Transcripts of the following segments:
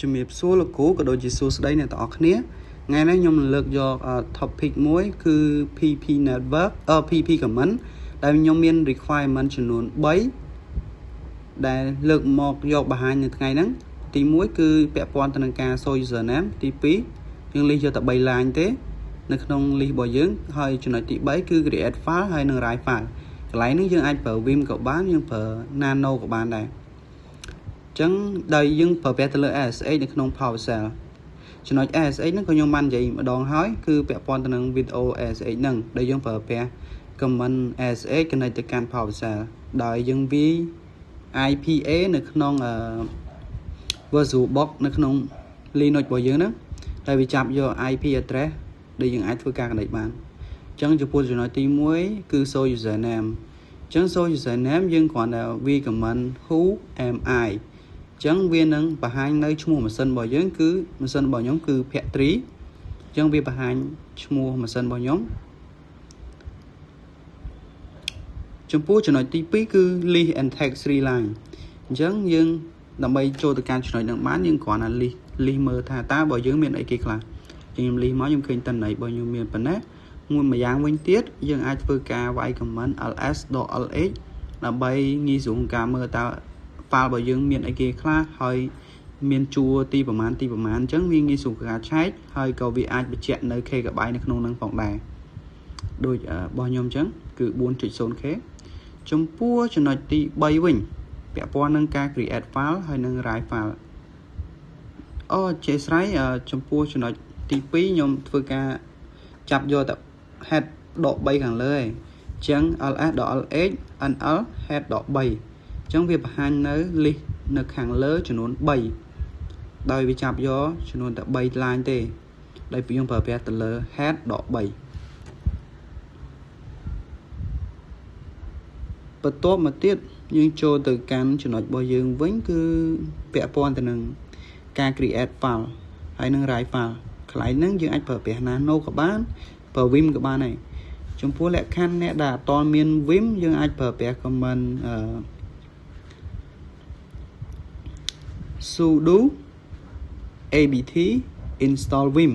ជំរាបសួរលោកគ្រូក៏ដូចជាសួស្តីអ្នកទាំងអស់គ្នាថ្ងៃនេះខ្ញុំលើកយក topic មួយគឺ PP network PP comment ដែលខ្ញុំមាន requirement ចំនួន3ដែលលើកមកយកបង្ហាញនៅថ្ងៃហ្នឹងទី1គឺពាក់ព័ន្ធទៅនឹងការ show username ទី2យើង list យកតែ3 line ទេនៅក្នុង list របស់យើងហើយចំណុចទី3គឺ create file ហើយនឹង write file កន្លែងនេះយើងអាចប្រើ Vim ក៏បានយើងប្រើ Nano ក៏បានដែរចឹងដោយយើងប្រើប្រាស់ទៅលើ SSH នៅក្នុង PowerShell ចំណុច SSH ហ្នឹងក៏ខ្ញុំបាននិយាយម្ដងហើយគឺពាក់ព័ន្ធទៅនឹង video SSH ហ្នឹងដែលយើងប្រើប្រាស់ command SSH connect ទៅកាន់ PowerShell ដោយយើងវា IPA នៅក្នុងVirtualBox នៅក្នុង Linux របស់យើងហ្នឹងដែលវាចាប់យក IP address ដែលយើងអាចធ្វើការ connect បានចឹងចំពោះចំណុចទី1គឺ show username ចឹង show username យើងគ្រាន់តែវា command who am I ចឹងវានឹងបង្ហាញនៅឈ្មោះម៉ាស៊ីនរបស់យើងគឺម៉ាស៊ីនរបស់ខ្ញុំគឺភក្ត្រីចឹងវាបង្ហាញឈ្មោះម៉ាស៊ីនរបស់ខ្ញុំចំពោះចំណុចទី2គឺ list and text 3 line អញ្ចឹងយើងដើម្បីចូលទៅកាន់ចំណុចហ្នឹងបានយើងគ្រាន់តែ list មើលថាតើរបស់យើងមានអីគេខ្លះខ្ញុំ list មកខ្ញុំឃើញតន័យរបស់ខ្ញុំមានប៉ុណ្ណាមួយម្យ៉ាងវិញទៀតយើងអាចធ្វើការវាយ command ls.lx ដើម្បីងាយស្រួលក្នុងការមើលតើ file របស់យើងមានអីគេខ្លះហើយមានជួរទីប្រមាណអញ្ចឹងវាងាយស្រួលការឆែកហើយក៏វាអាចបញ្ជាក់នៅ KB នៅក្នុងហ្នឹងផងដែរដូចរបស់ខ្ញុំអញ្ចឹងគឺ 4.0k ចំពោះចំណុចទី3វិញពាក់ព័ន្ធនឹងការ create file ហើយនឹង write file អរចេស្រីចំពោះចំណុចទី2ខ្ញុំធ្វើការចាប់យកតែ head ដក3ខាងលើឯងអញ្ចឹង ls.lx nl head ដក3អញ្ចឹងវាបង្ហាញនៅ list នៅខាងលើចំនួន3ដោយវាចាប់យកចំនួនតែ3 line ទេដោយយើងប្រើប្រាស់ទៅលើ head ដក3បន្ទាប់មកទៀតយើងចូលទៅកាន់ចំណុចរបស់យើងវិញគឺពាក់ព័ន្ធទៅនឹងការ create file ហើយនឹង write file កន្លែងហ្នឹងយើងអាចប្រើប្រាស់ Nano ក៏បានប្រើ Vim ក៏បានដែរចំពោះលក្ខខណ្ឌអ្នកដែលអត់ទាន់មាន Vim យើងអាចប្រើប្រាស់ command sudo apt install vim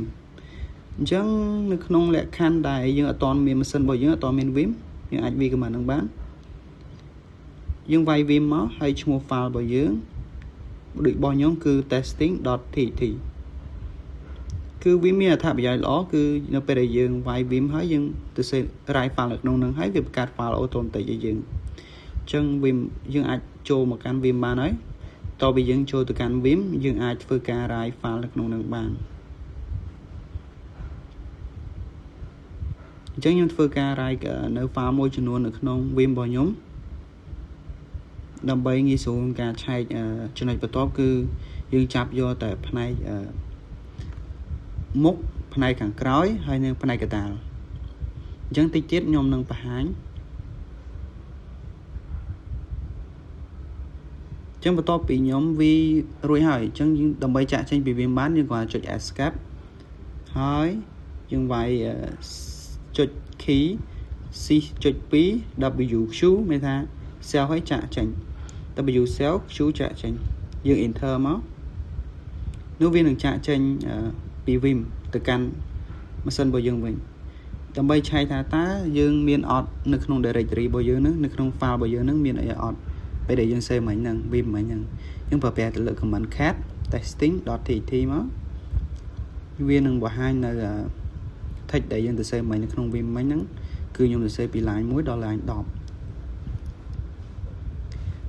អញ្ចឹងនៅក្នុងលក្ខខណ្ឌដែលយើងអត់ទាន់មានម៉ាស៊ីនរបស់យើងអត់ទាន់មាន Vim យើងអាចវា command ហ្នឹងបានយើងវាយ Vim មកហើយឈ្មោះ file របស់យើងដូចរបស់ខ្ញុំគឺ testing.txt គឺវាមានអត្ថប្រយោជន៍ល្អគឺនៅពេលដែលយើងវាយ Vim ហើយយើងទៅសេ write file នៅក្នុងហ្នឹងហើយវាបង្កើត file automatic ឲ្យយើងអញ្ចឹង Vim យើងអាចចូលមកកាន់ Vim បានហើយតទៅយើងចូលទៅកាន់ Vim យើងអាចធ្វើការ write file នៅក្នុងហ្នឹងបានអញ្ចឹងខ្ញុំធ្វើការ write នៅ file មួយចំនួននៅក្នុង Vim របស់ខ្ញុំដើម្បីងាយស្រួលក្នុងការឆែកចំណុចបន្ទាប់គឺយើងចាប់យកតែផ្នែកមុខផ្នែកខាងក្រោយហើយនិងផ្នែកកណ្ដាលអញ្ចឹងតិចទៀតខ្ញុំនឹងបង្ហាញអញ្ចឹងបន្ទាប់ពីខ្ញុំវារួចហើយអញ្ចឹងយើងដើម្បីចាក់ចេញពី Vim បានយើងគ្រាន់តែចុច escape ហើយយើងវាយចុច key C.2 WQ មានថា cell ឲ្យចាក់ចេញ W cell Q ចាក់ចេញយើង enter មកនោះវានឹងចាក់ចេញពី Vim ទៅកាន់ម៉ាស៊ីនរបស់យើងវិញដើម្បីឆែកថាតើយើងមានអត់នៅក្នុង directory របស់យើងនៅក្នុង file របស់យើងនឹងមានអីអត់ពេលដែលយើង save មិញហ្នឹង Vim មិញហ្នឹងយើងប្រើប្រាស់ទៅលើ command cat testing.txt មកវានឹងបង្ហាញនៅ text ដែលយើងទៅ save មិញនៅក្នុង Vim មិញហ្នឹងគឺខ្ញុំទៅ save ពី line 1ដល់ line 10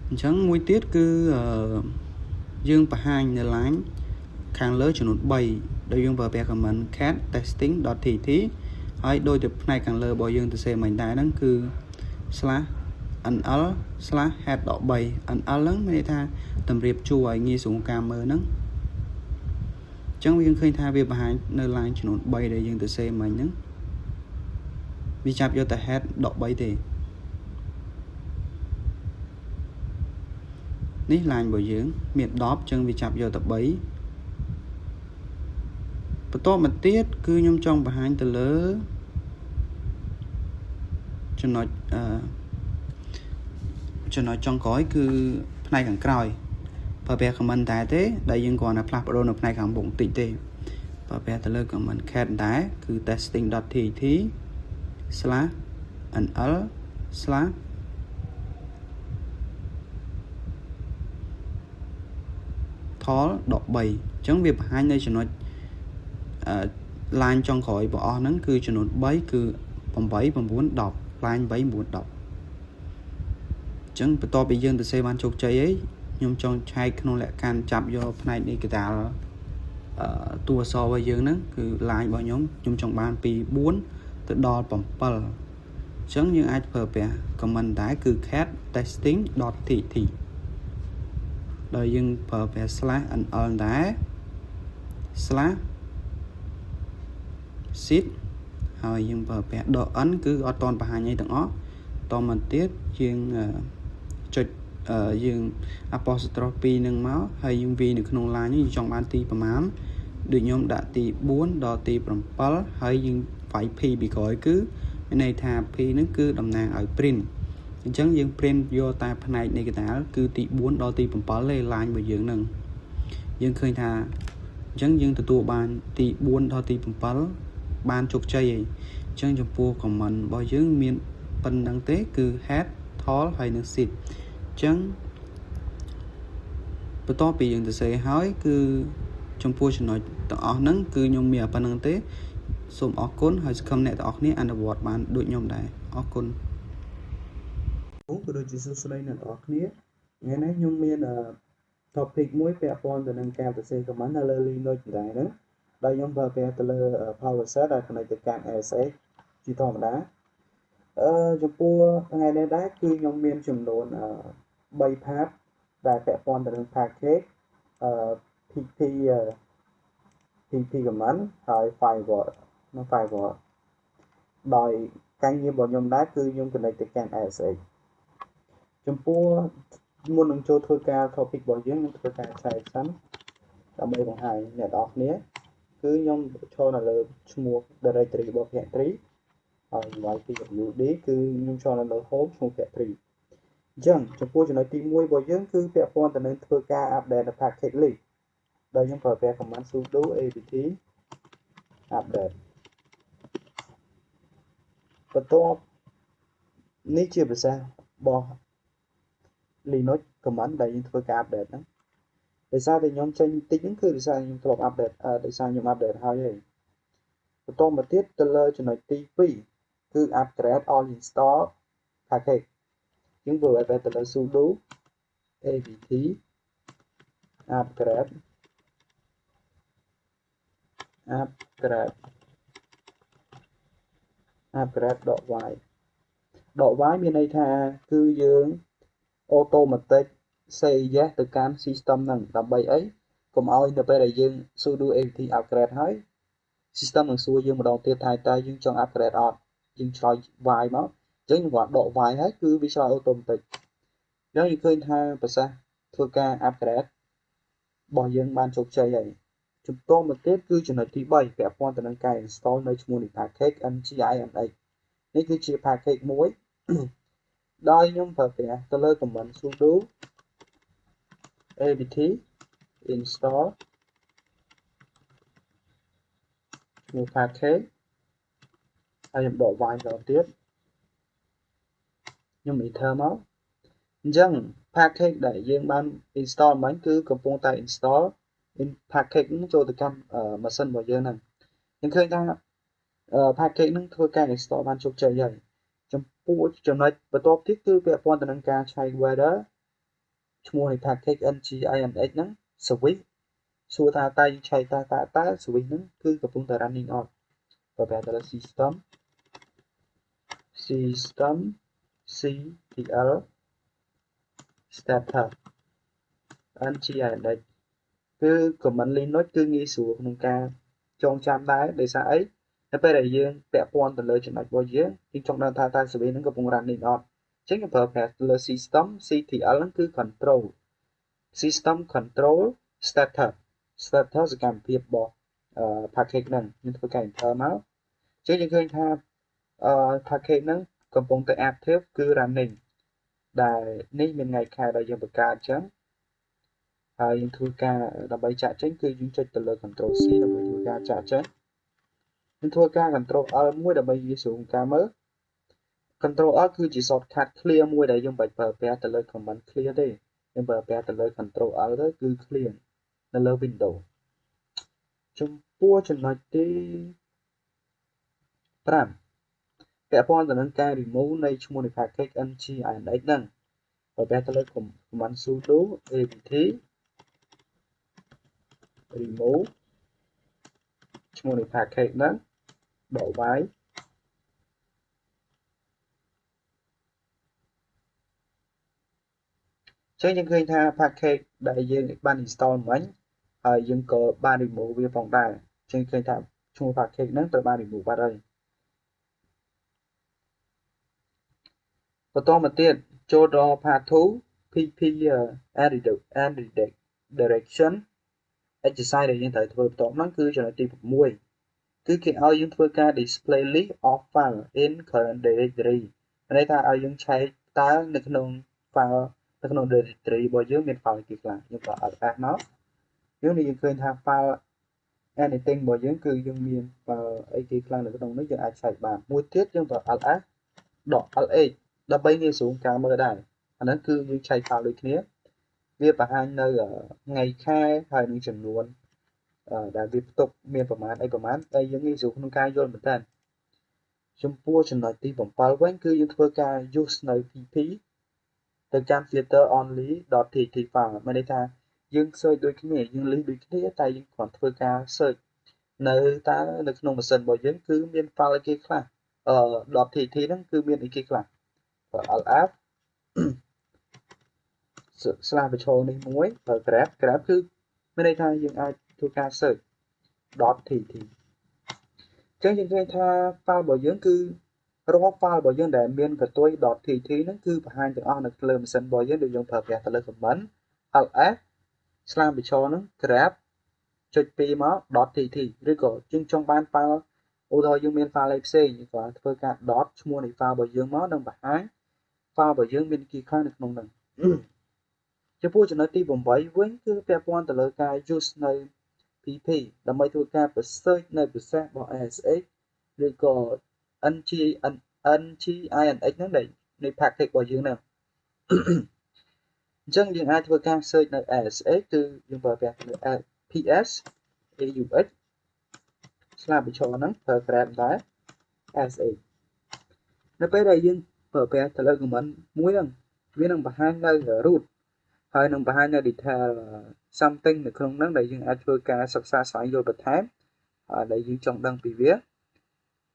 អញ្ចឹងមួយទៀតគឺយើងបង្ហាញនៅ line ខាងលើចំនួន3ដោយយើងប្រើប្រាស់ command cat testing.txt ហើយដោយទៅផ្នែកខាងលើរបស់យើងទៅសេមិញដែរហ្នឹងគឺ /nl/head.3 nl ហ្នឹងមានន័យថាតម្រៀបជួរឲ្យងាយស្រួលការមើលហ្នឹងអញ្ចឹងយើងឃើញថាវាបង្ហាញនៅ line ចំនួន3ដែលយើងទៅសេមិញហ្នឹងវាចាប់យកតែ head.3 ទេនេះ line របស់យើងមាន10អញ្ចឹងវាចាប់យកតែ3បន្ទាប់មកទៀតគឺខ្ញុំចង់បង្ហាញទៅលើចំណុចចុងក្រោយគឺផ្នែកខាងក្រោយ ប្រើប្រាស់ comment ដែរទេដែលយើងគ្រាន់តែផ្លាស់ប្ដូរនៅផ្នែកខាងមុខបន្តិចទេប្រើប្រាស់ទៅលើ comment cat ដែរគឺ testing.tt/nl/thol.3 អញ្ចឹងវាបង្ហាញនៅចំណុចline ចុងក្រោយរបស់អស់ហ្នឹងគឺចំនួន3គឺ8 9 10 line 8 9 10អញ្ចឹងបន្ទាប់ពីយើងទៅសេបានជោគជ័យហើយខ្ញុំចង់ឆែកក្នុងលក្ខខណ្ឌចាប់យកផ្នែកនៃកតាលតួអក្សររបស់យើងហ្នឹងគឺ line របស់ខ្ញុំចង់បានពី4ទៅដល់7អញ្ចឹងយើងអាចប្រើប្រាស់ comment ដែរគឺ cat testing.tt ដោយយើងប្រើប្រាស់ /nl ដែរ /sit ហើយយើងប្រើប្រាស់ .n គឺអត់តន់បង្ហាញអីទាំងអស់តមកទៀតយើងចុចយើង apostrophe នឹងមកហើយយើងវាយនៅក្នុង line នេះយើងចង់បានទីប្រមាណដូចខ្ញុំដាក់ទី4ដល់ទី7ហើយយើងវាយ p ពីក្រោយគឺមានន័យថា p ហ្នឹងគឺតំណាងឲ្យ print អញ្ចឹងយើង print យកតែផ្នែកនៃកតាលគឺទី4ដល់ទី7ទេ line របស់យើងហ្នឹងយើងឃើញថាអញ្ចឹងយើងទទួលបានទី4ដល់ទី7បានជោគជ័យហើយអញ្ចឹងចំពោះ comment របស់យើងមានប៉ុណ្្នឹងទេគឺ head thol ហើយនិង sit អញ្ចឹងបន្ទាប់ពីយើងទៅសេហើយគឺចំពោះចំណុចទាំងអស់ហ្នឹងគឺខ្ញុំមានប៉ុណ្្នឹងទេសូមអរគុណហើយសង្ឃឹមអ្នកទាំងអស់គ្នាអនុវត្តបានដូចខ្ញុំដែរអរគុណក៏ដូចជាសួស្តីអ្នកទាំងអស់គ្នាថ្ងៃនេះខ្ញុំមានtopic មួយពាក់ព័ន្ធទៅនឹងការសរសេរ comment នៅលើ Linux ដែរហ្នឹងដោយខ្ញុំប្រើប្រាស់ទៅលើ PowerShell ដែលផ្នែកទៅកាន់ SH ជាធម្មតាចំពោះថ្ងៃនេះដែរគឺខ្ញុំមានចំនួន3 part ដែលពាក់ព័ន្ធទៅនឹង package PP comment ហើយ firewall និង firewall ដោយការងាររបស់ខ្ញុំដែរគឺខ្ញុំ connect ទៅកាន់ SH ចំពោះមុននឹងចូលធ្វើការ topic របស់យើងនឹងធ្វើការឆែកសិនដើម្បីបង្ហាញអ្នកនរគ្នាគឺខ្ញុំចូលនៅលើឈ្មោះ directory របស់ factory ហើយ YPWD គឺខ្ញុំចូលនៅលើ home ឈ្មោះ factory អញ្ចឹងចំពោះចំណុចទី1របស់យើងគឺពាក់ព័ន្ធទៅនឹងធ្វើការ update package list ដោយខ្ញុំប្រើប្រាស់ command sudo apt update បន្ទាប់នេះជាភាសារបស់ Linux command ដែលយើងធ្វើការ update ហ្នឹងដោយសារតែខ្ញុំចេញតិចហ្នឹងគឺដោយសារខ្ញុំធ្លាប់ update ដោយសារខ្ញុំ update ហើយបន្តមកទៀតទៅលើចំណុចទី2គឺ upgrade all install package យើងធ្វើឲ្យទៅលើ sudo apt upgrade .y មានន័យថាគឺយើង automatic say yes ទៅកាន់ system ហ្នឹងដើម្បីអីកុំឲ្យនៅពេលដែលយើង sudo apt upgrade ហើយ system នឹងសួរយើងម្ដងទៀតថាតើយើងចង់ upgrade អត់យើងឆ្លើយ y មកអញ្ចឹងយើងគាត់ដក y ហើយគឺវាឆ្លើយ automatic អញ្ចឹងយើងឃើញថាប្រសាសន៍ធ្វើការ upgrade របស់យើងបានជោគជ័យហើយជំទាស់មកទៀតគឺចំណុចទី3ពាក់ព័ន្ធទៅនឹងការ install នៅឈ្មោះនៃ package nginx នេះគឺជា package មួយដោយខ្ញុំប្រើប្រាស់ទៅលើ command sudo apt install ឈ្មោះ package ហើយខ្ញុំដក y ម្ដងទៀតខ្ញុំ enter មកអញ្ចឹង package ដែលយើងបាន install មិញគឺកំពុងតែ install package នឹងចូលទៅកាន់ម៉ាស៊ីនរបស់យើងហ្នឹងយើងឃើញថា package នឹងធ្វើការ install បានជោគជ័យហើយចំពោះចំណុចបន្ទាប់ទៀតគឺពាក់ព័ន្ធទៅនឹងការឆែក weather ឈ្មោះនៃ package nginx ហ្នឹង switch សួរថាតើយើងឆែកតើ switch ហ្នឹងគឺកំពុងតែ running អត់ប្រើប្រាស់ទៅលើ system ctl status nginx គឺ command Linux គឺងាយស្រួលក្នុងការចងចាំដែរដោយសារអីនៅពេលដែលយើងពាក់ព័ន្ធទៅលើចំណុចរបស់យើងចង់ដឹងថាតើ server ហ្នឹងកំពុង running អត់អញ្ចឹងយើងប្រើប្រាស់ទៅលើ system ctl ហ្នឹងគឺ control system control status សកម្មភាពរបស់package ហ្នឹងយើងធ្វើការ enter មកអញ្ចឹងយើងឃើញថាpackage ហ្នឹងកំពុងតែ active គឺ running ដែលនេះមានថ្ងៃខែដែលយើងបង្កើតអញ្ចឹង ហើយយើងធ្វើការដើម្បីចាក់ចេញគឺយើងចុចទៅលើ Ctrl C ដើម្បីធ្វើការចាក់ចេញយើងធ្វើការ Ctrl L មួយដើម្បីវាស្រួលក្នុងការមើល Ctrl L គឺជា shortcut clear មួយដែលយើងបាច់ប្រើប្រាស់ទៅលើ command clear ទេយើងប្រើប្រាស់ទៅលើ Ctrl L ទៅគឺ clear នៅលើ Windows ចំពោះចំណុចទី5ពាក់ព័ន្ធទៅនឹងការ remove នៃឈ្មោះនៃ package nginx ហ្នឹងប្រើប្រាស់ទៅលើ command sudo apt remove ឈ្មោះនៃ package ហ្នឹងបកវាយចឹងយើងឃើញថា package ដែលយើងបាន install មិញហើយយើងក៏បាន remove វាផងដែរចឹងឃើញថាឈ្មោះ package ហ្នឹងត្រូវបាន remove បាត់ហើយបន្តមកទៀតចូលដល់ part 2 pp and redirection exercise ដែលយើងត្រូវធ្វើបន្តហ្នឹងគឺចំណុចទី6គឺគេឲ្យយើងធ្វើការ display list of file in current directory ន័យថាឲ្យយើងឆែកតើនៅក្នុង file នៅក្នុង directory របស់យើងមាន file អីខ្លះយើងប្រើ alt f មកយើងឃើញថា file anything របស់យើងគឺយើងមាន file អីគេខ្លះនៅក្នុងនេះយើងអាចឆែកបានមួយទៀតយើងប្រើ alt f .lx ដើម្បីងាយស្រួលការមើលដែរអាហ្នឹងគឺយើងឆែក file ដូចគ្នាវាបង្ហាញនៅថ្ងៃខែហើយនឹងចំនួនដែលវាផ្ទុកមានប្រមាណអីប្រមាណតែយើងងាយស្រួលក្នុងការយល់មែនតើចំពោះចំណុចទី7វិញគឺយើងធ្វើការ use នៅ pp ទៅកាន់ filter only.txt file មានន័យថាយើង search ដូចគ្នាយើង list ដូចគ្នាតែយើងគ្រាន់ធ្វើការ search នៅក្នុងម៉ាស៊ីនរបស់យើងគឺមាន file អីគេខ្លះ.txt ហ្នឹងគឺមានអីគេខ្លះ alt slash បញ្ឈរនេះមួយហើយ grab គឺមានន័យថាយើងអាចធ្វើការ search .txt អញ្ចឹងយើងឃើញថា file របស់យើងគឺរាល់ file របស់យើងដែលមានកន្ទុយ .txt ហ្នឹងគឺបង្ហាញទាំងអស់នៅលើម៉ាស៊ីនរបស់យើងដែលយើងប្រើប្រាស់ទៅលើ command ls slash បញ្ឈរហ្នឹង grab ចុច2មក .txt ឬក៏យើងចង់បាន file ឧទាហរណ៍យើងមាន file អីផ្សេងយើងក៏ធ្វើការ ឈ្មោះនៃ file របស់យើងមកនឹងបង្ហាញ file របស់យើងមានគីខ្លះនៅក្នុងហ្នឹងចំពោះចំណុចទី8វិញគឺពាក់ព័ន្ធទៅលើការ use នៅ pp ដើម្បីធ្វើការ search នៅប្រសាសរបស់ ASX ឬក៏ nginx ហ្នឹងដែលនៃ package របស់យើងហ្នឹងអញ្ចឹងយើងអាចធ្វើការ search នៅ ASX គឺយើងប្រើប្រាស់លើ ps aux slash បញ្ឈរហ្នឹងប្រើ grab ដែរ ASX នៅពេលដែលយើងប្រើប្រាស់ទៅលើ command មួយហ្នឹងវានឹងបង្ហាញនៅ root ហើយនឹងបង្ហាញនៅ detail something នៅក្នុងហ្នឹងដែលយើងអាចធ្វើការសិក្សាស្វែងយល់បន្ថែមដែលយើងចង់ដឹងពីវា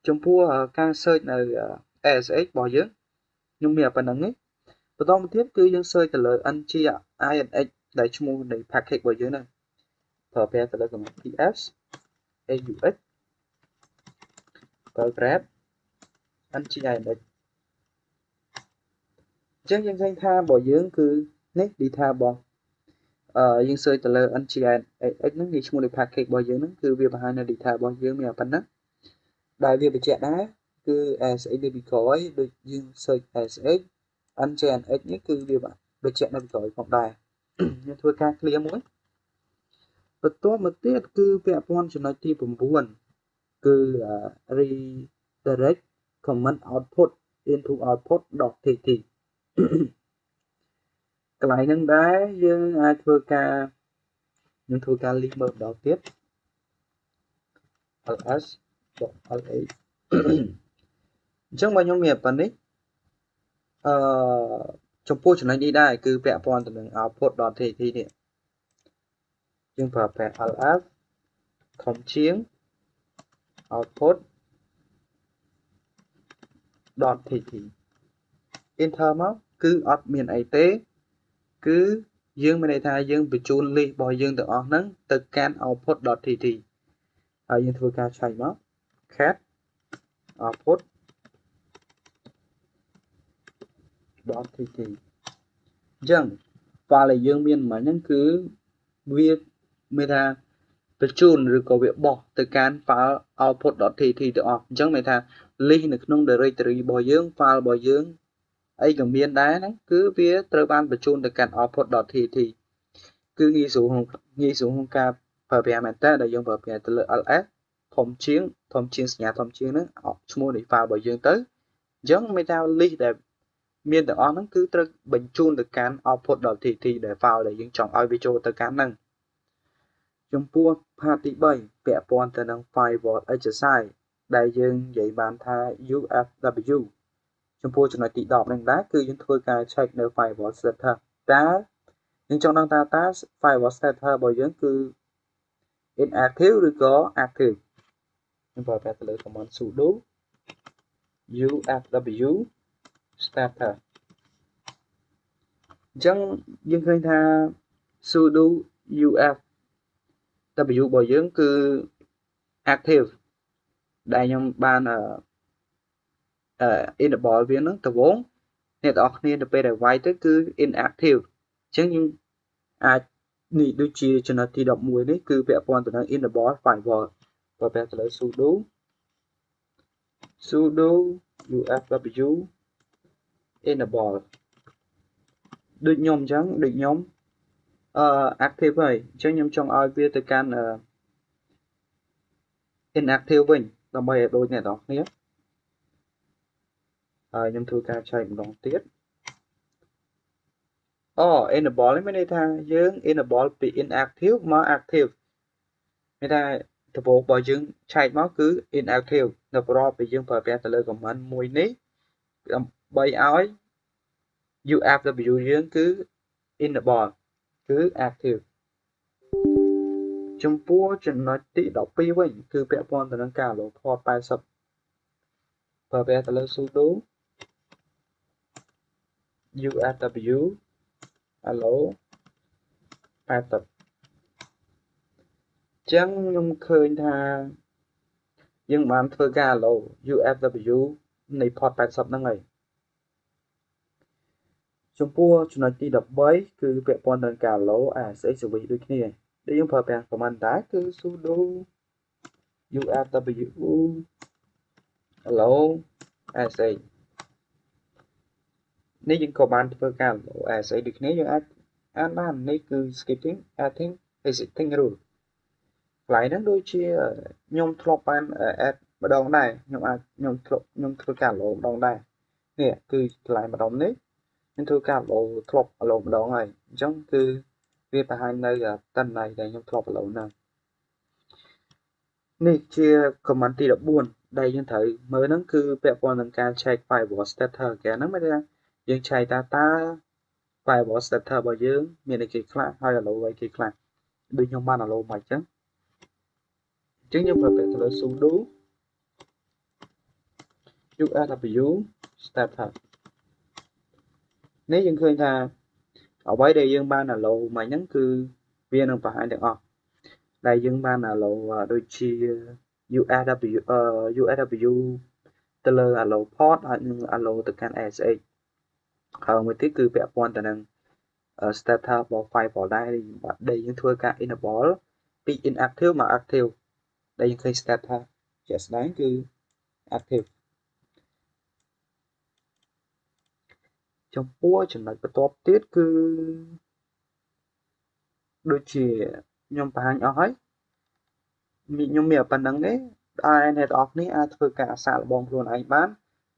ចំពោះការ search នៅ ASX របស់យើងខ្ញុំមានប៉ុណ្្នឹងទេបន្តមកទៀតគឺយើង search ទៅលើ nginx ដែលឈ្មោះនៃ package របស់យើងហ្នឹងប្រើប្រាស់ទៅលើ command ps aux ប្រើ grab nginx អញ្ចឹងយើងឃើញថារបស់យើងគឺនេះ detail របស់យើង search ទៅលើ nginx ហ្នឹងវាឈ្មោះនៃ package របស់យើងហ្នឹងគឺវាបង្ហាញនៅ detail របស់យើងមានប៉ុណ្ណឹងដែលវាបញ្ជាក់ដែរគឺ ASX នេះពីក្រោយដូចយើង search ASX nginx នេះគឺវាបញ្ជាក់នៅពីក្រោយផងដែរយើងធ្វើការ clear មួយបន្តមកទៀតគឺពាក់ព័ន្ធចំណុចទី9គឺ redirect command output into output.txt កន្លែងហ្នឹងដែរយើងអាចធ្វើការលីកមើលម្ដងទៀត ls.lx អញ្ចឹងបើខ្ញុំមានប៉ុណ្នេះចំពោះចំណុចនេះដែរគឺពាក់ព័ន្ធទៅនឹង output.txt នេះយើងប្រើប្រាស់ ls ខំជាង output.txt enter មកគឺអត់មានអីទេគឺយើងមានន័យថាយើងបញ្ជូន list របស់យើងទាំងអស់ហ្នឹងទៅកាន់ output.txt ហើយយើងធ្វើការឆែកមក cat output.txt អញ្ចឹង file ដែលយើងមានមិញហ្នឹងគឺវាមានថាបញ្ជូនឬក៏វាបោះទៅកាន់ file output.txt ទាំងអស់អញ្ចឹងមានថា list នៅក្នុង directory របស់យើង file របស់យើងអីក៏មានដែរហ្នឹងគឺវាត្រូវបានបញ្ជូនទៅកាន់ output.txt cứ nghi xuống không ca phở bè mà ta để dùng phở bè từ LS thom chiên nhà thom chiên nó mua để vào bởi dương tới giống mấy tao ly để miền tự nó cứ tới bình chun được can output đầu thì để vào để dương chọn video tới can năng trong pua party bay vẽ pon từ năng firewall exercise đại dương dạy bàn tha UFW trong pua cho nói tị đọc năng đá cứ những thôi cái checkនៅ firewall setter តាយើងចង់ដឹងថាតើ firewall setter របស់យើងគឺ inactive ឬក៏ active ខ្ញុំប្រើប្រាស់ទៅលើ command sudo ufw starter អញ្ចឹងយើងឃើញថា sudo ufw របស់យើងគឺ active ដែលខ្ញុំបាន enable វានឹងដំបូងអ្នកទាំងអស់គ្នាទៅពេលដែលវាយទៅគឺ inactive អញ្ចឹងយើងអាចនេះដូចជាចំណុចទី11នេះគឺពាក់ព័ន្ធទៅនឹង enable firewall បើពាក់ទៅលើ sudo ufw enable ដូចខ្ញុំអញ្ចឹងដូចខ្ញុំactive ហើយអញ្ចឹងខ្ញុំចង់ឲ្យវាទៅកាន់inactive វិញដើម្បីឲ្យដូចអ្នកទាំងអស់គ្នាហើយខ្ញុំធ្វើការឆែកម្ដងទៀតenable នេះមានន័យថាយើង enable ពី inactive មក active មានថាដំបូងរបស់យើងឆែកមកគឺ inactive នៅប្រហែលពីយើងប្រើប្រាស់ទៅលើ command មួយនេះដើម្បីឲ្យ UFW យើងគឺ enable គឺ active ចំពោះចំណុចទី12វិញគឺពាក់ព័ន្ធទៅនឹងការ load port 80ប្រើប្រាស់ទៅលើ sudo UFW hello 80ចឹងខ្ញុំឃើញថាយើងបានធ្វើការ hello UFW នៃ port 80ហ្នឹងហើយចំពោះចំណុចទី13គឺពាក់ព័ន្ធនឹងការ hello ASX service ដូចគ្នាដែលយើងប្រើប្រាស់ command ដែរគឺ sudo UFW hello ASX នេះយើងក៏បានធ្វើការ ASA ដូចគ្នាយើងអាចអានបាននេះគឺ skipping adding exiting rule កន្លែងហ្នឹងដូចជាខ្ញុំធ្លាប់បាន add ម្ដងដែរខ្ញុំធ្វើការ load ម្ដងដែរនេះគឺកន្លែងម្ដងនេះខ្ញុំធ្វើការ load ធ្លាប់ load ម្ដងហើយអញ្ចឹងគឺវាបង្ហាញនៅតន័យដែលខ្ញុំធ្លាប់ load ហ្នឹងនេះជា command ទី14ដែលយើងត្រូវមើលហ្នឹងគឺពាក់ព័ន្ធនឹងការ check firewall status គេហ្នឹងមានន័យថាយើងឆែកតើ firewall status របស់យើងមានអីគេខ្លះហើយ allow អីគេខ្លះដូចខ្ញុំបាន allow មកអញ្ចឹងយើងប្រើប្រាស់ទៅលើ sudo ufw status នេះយើងឃើញថាអ្វីដែលយើងបាន allow មកហ្នឹងគឺវានឹងបង្ហាញទាំងអស់ដែលយើងបាន allow ដូចជា UFW ទៅលើ allow port ហើយនឹង allow ទៅកាន់ ASX ហើយមួយទៀតគឺពាក់ព័ន្ធទៅនឹង status របស់ firewall ដែរដែលយើងធ្វើការ enable ពី inactive មក active ដែលយើងឃើញ status ជាក់ស្ដែងគឺ active ចំពោះចំណុចបន្ទាប់ទៀតគឺដូចជាខ្ញុំបង្ហាញអស់ហើយខ្ញុំមានប៉ុណ្្នឹងទេឲ្យអ្នកទាំងអស់គ្នាអាចធ្វើការសាកល្បងខ្លួនឯងបាន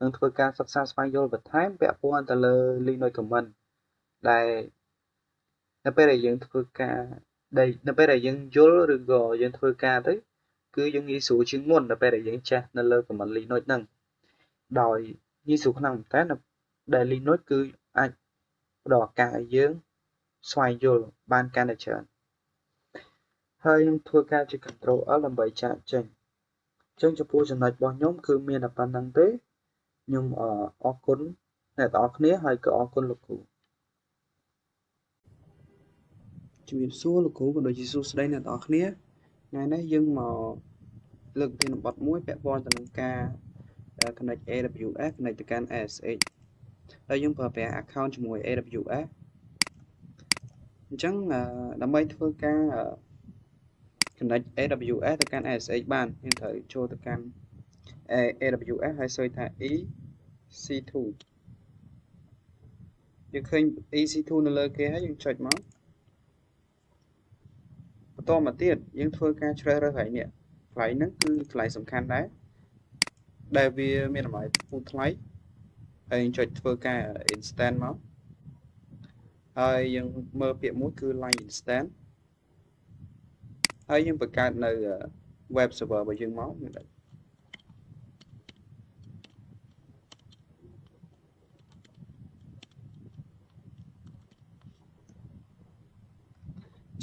និងធ្វើការសិក្សាស្វែងយល់បន្ថែមពាក់ព័ន្ធទៅលើ Linux command ដែលនៅពេលដែលយើងធ្វើការនៅពេលដែលយើងយល់ឬក៏យើងធ្វើការទៅគឺយើងងាយស្រួលជាងមុននៅពេលដែលយើងចេះនៅលើ command Linux ហ្នឹងដោយងាយស្រួលខ្លាំងមែនតើដែល Linux គឺអាចផ្ដល់ឱកាសឲ្យយើងស្វែងយល់បានកាន់តែច្រើនហើយខ្ញុំធ្វើការជា Control L ដើម្បីចាកចេញអញ្ចឹងចំពោះចំណុចរបស់ខ្ញុំគឺមានតែប៉ុណ្្នឹងទេខ្ញុំអរគុណអ្នកទាំងអស់គ្នាហើយក៏អរគុណលោកគ្រូជំរាបសួរលោកគ្រូក៏ដូចជាសួស្តីអ្នកទាំងអស់គ្នាថ្ងៃនេះយើងមកលើកធានបទមួយពាក់ព័ន្ធទៅនឹងការ connect AWS connect ទៅកាន់ ASX ហើយយើងប្រើប្រាស់ account ជាមួយ AWS អញ្ចឹងដើម្បីធ្វើការ connect AWS ទៅកាន់ ASX បានយើងត្រូវចូលទៅកាន់ AWS ហើយស៊ើបថា EC2 យើងឃើញ EC2 នៅលើគេហើយយើងចុចមក បន្តមកទៀតយើងធ្វើការជ្រើសរើសហើយនេះកន្លែងហ្នឹងគឺកន្លែងសំខាន់ដែរដែលវាមានតម្លៃពូថ្លៃហើយយើងចុចធ្វើការ instant មកហើយយើងមើលពាក្យមួយគឺ line instant ហើយយើងបង្កើតនៅ web server របស់យើងមកអ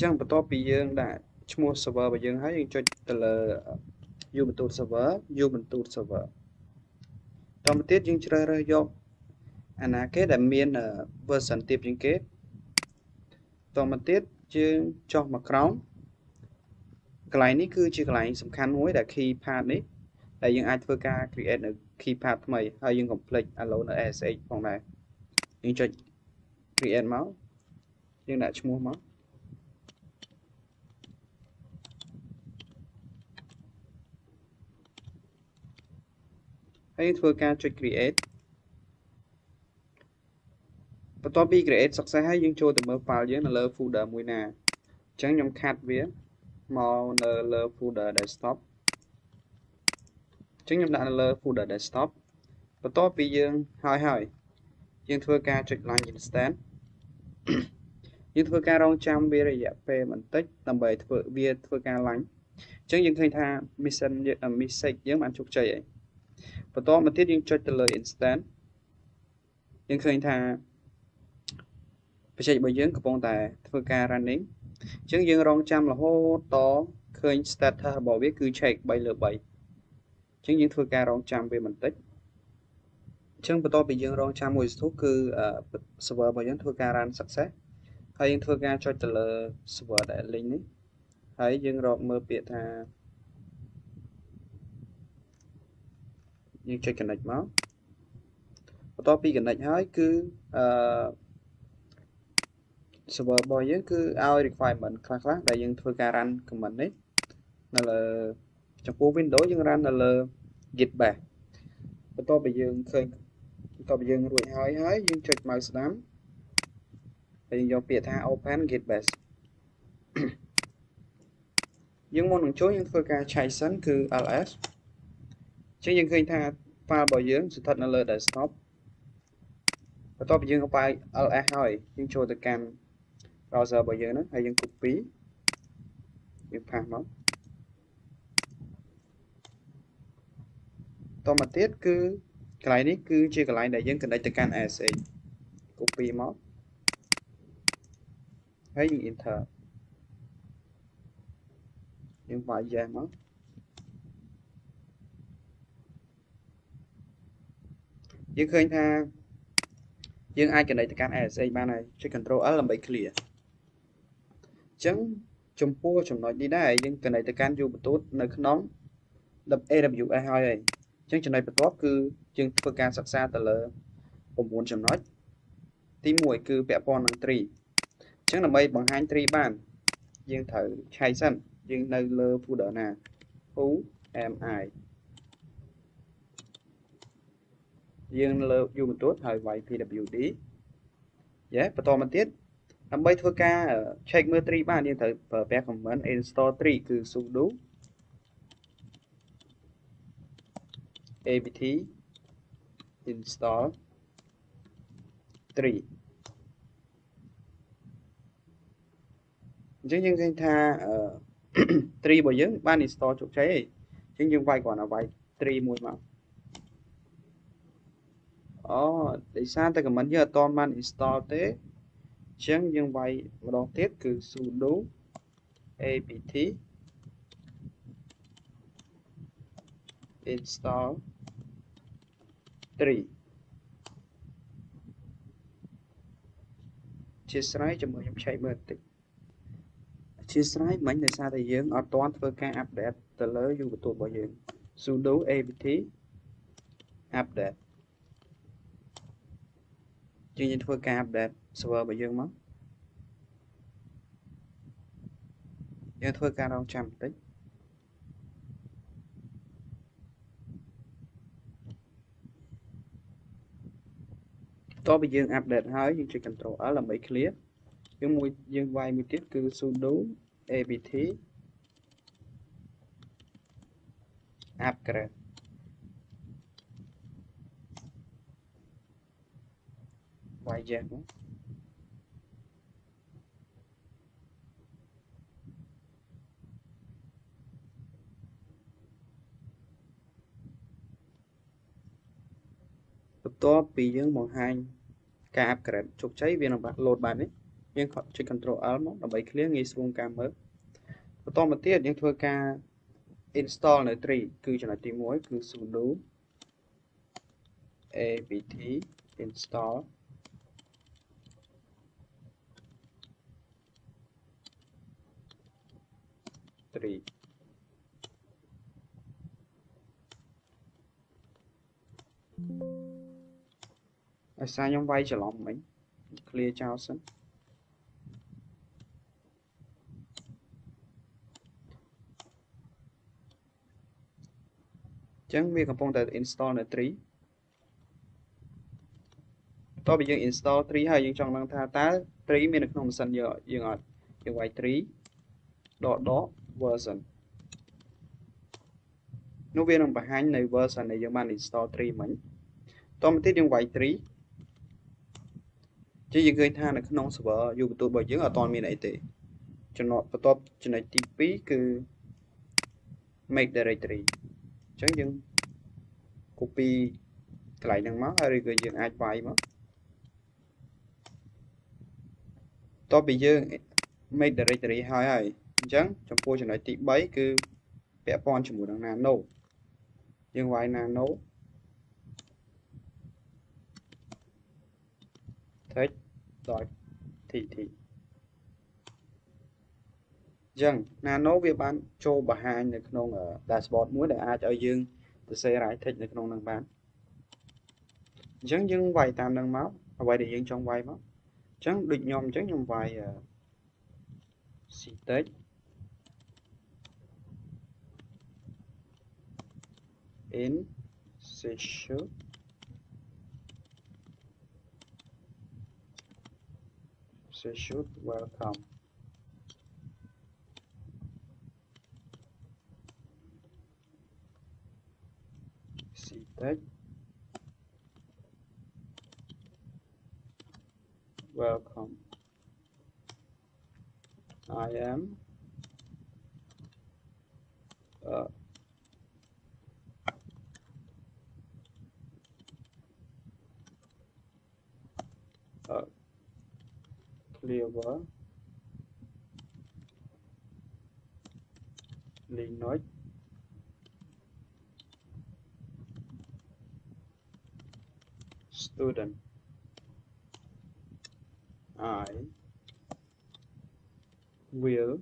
ញ្ចឹងបន្ទាប់ពីយើងដាក់ឈ្មោះ server របស់យើងហើយយើងចុចទៅលើ Ubuntu server តទៅទៀតយើងជ្រើសរើសយកអាណាគេដែលមាន version ទាបជាងគេតទៅទៀតយើងចុះមកក្រោមកន្លែងនេះគឺជាកន្លែងសំខាន់មួយដែល keypad នេះដែលយើងអាចធ្វើការ create នៅ keypad ថ្មីហើយយើងកុំភ្លេច allow នៅ SSH ផងដែរយើងចុច create មកយើងដាក់ឈ្មោះមកហើយធ្វើការចុច create បន្ទាប់ពី create success ហើយយើងចូលទៅមើល file យើងនៅលើ folder មួយណាអញ្ចឹងខ្ញុំខាត់វាមកនៅលើ folder desktop អញ្ចឹងខ្ញុំដាក់នៅលើ folder desktop បន្ទាប់ពីយើងហើយយើងធ្វើការចុច line instant យើងធ្វើការរងចាំវារយៈពេលបន្តិចដើម្បីធ្វើការ line អញ្ចឹងយើងឃើញថា message យើងបានជោគជ័យហើយបន្តមកទៀតយើងចុចទៅលើ instant យើងឃើញថាបច្ចេករបស់យើងកំពុងតែធ្វើការ running អញ្ចឹងយើងរងចាំរហូតតឃើញ status របស់វាគឺ check 3/3 អញ្ចឹងយើងធ្វើការរងចាំវាបន្តិចអញ្ចឹងបន្ទាប់ពីយើងរងចាំមួយសន្ទុះគឺ server របស់យើងធ្វើការ run success ហើយយើងធ្វើការចុចទៅលើ server ដែល link នេះហើយយើងរកមើលពាក្យថាយើងចុច connect មកបន្ទាប់ពី connect ហើយគឺserver របស់យើងគឺឲ្យ requirement ខ្លះដែលយើងធ្វើការ run command នេះនៅលើចំពោះ Windows យើង run នៅលើ Git bash បន្ទាប់ពីយើងរួចហើយយើងចុច mouse ស្ដាំហើយយើងយកពាក្យថា open Git bash យើងមុននឹងចូលយើងធ្វើការឆែកសិនគឺ ls អញ្ចឹងយើងឃើញថា file របស់យើងស្ថិតនៅលើ desktop បន្ទាប់ពីយើងបាយ ls ហើយយើងចូលទៅកាន់ browser របស់យើងហ្នឹងហើយយើង copy យើងផាសមកតមកទៀតគឺកន្លែងនេះគឺជាកន្លែងដែលយើង connect ទៅកាន់ SSH copy មកហើយយើង enter យើងបាយ yes មកយើងឃើញថាយើងអាច connect ទៅកាន់ SSH បានហើយចុច Ctrl L ដើម្បី clear អញ្ចឹងចំពោះចំណុចនេះដែរយើង connect ទៅកាន់ Ubuntu នៅក្នុង AWS ហើយអញ្ចឹងចំណុចបន្ទាប់គឺយើងធ្វើការសិក្សាទៅលើ9ចំណុចទី1គឺពាក់ព័ន្ធនឹង tree អញ្ចឹងដើម្បីបង្ហាញ tree បានយើងត្រូវឆែកសិនយើងនៅលើ folder ណា who am I យើងលើ Ubuntu ហើយវាយ pwd យេបន្តមកទៀតដើម្បីធ្វើការ check មើល tree បានយើងត្រូវប្រើប្រាស់ command install tree គឺ sudo apt install tree អញ្ចឹងយើងឃើញថា tree របស់យើងបាន install ជោគជ័យហើយអញ្ចឹងយើងវាយគ្រាន់តែវាយ tree មួយមកអូដោយសារតែ command យើងអត់ទាន់បាន install ទេអញ្ចឹងយើងវាយម្ដងទៀតគឺ sudo apt install tree ជាស្រ័យជាមួយខ្ញុំឆែកមើលបន្តិចអធិស្ឋានមិញដោយសារតែយើងអត់ទាន់ធ្វើការ update ទៅលើ Ubuntu របស់យើង sudo apt update យើងធ្វើការ update server របស់យើងមកយើងធ្វើការរងចាំបន្តិចតទៅយើង update ហើយយើងចុច Ctrl L ដើម្បី clear យើងវាយមួយទៀតគឺ sudo ABT upgrade វាយយ៉ាងបន្ទាប់ពីយើងបង្ហាញការ upgrade ជោគជ័យវានឹង load បាននេះយើងចុច Ctrl L មកដើម្បី clear ងាយស្រួលការមើលបន្តមកទៀតយើងធ្វើការ install នៅ tree គឺចំណុចទី1គឺ sudo apt install 3 ឲ្យសារខ្ញុំវាយច្រឡំមិញ clear ចោលសិនចឹងវាកំពុងតែ install នៅ tree បន្ទាប់ពីយើង install tree ហើយយើងចង់ដឹងថាតើ tree មាននៅក្នុងម៉ាស៊ីនយើងអត់យើងវាយ tree .version នោះវានឹងបង្ហាញនៅ version ដែលយើងបាន install tree មិញតមកទៀតយើងវាយ tree ជាយើងឃើញថានៅក្នុង server Ubuntu របស់យើងអត់ទាន់មានអីទេចំណុចបន្ទាប់ចំណុចទី2គឺ make directory អញ្ចឹងយើង copy កន្លែងហ្នឹងមកហើយឬក៏យើងអាចវាយមកបន្ទាប់ពីយើង make directory ហើយអញ្ចឹងចំពោះចំណុចទី3គឺពាក់ព័ន្ធជាមួយនឹង nano យើងវាយ nano text.tt អញ្ចឹង nano វាបានចូលបង្ហាញនៅក្នុង dashboard មួយដែលអាចឲ្យយើងសរសេរ write text នៅក្នុងហ្នឹងបានអញ្ចឹងយើងវាយតាមហ្នឹងមកអ្វីដែលយើងចង់វាយមកអញ្ចឹងដូចខ្ញុំអញ្ចឹងខ្ញុំវាយ ctext in session welcome ctext welcome I am clever Linux student I will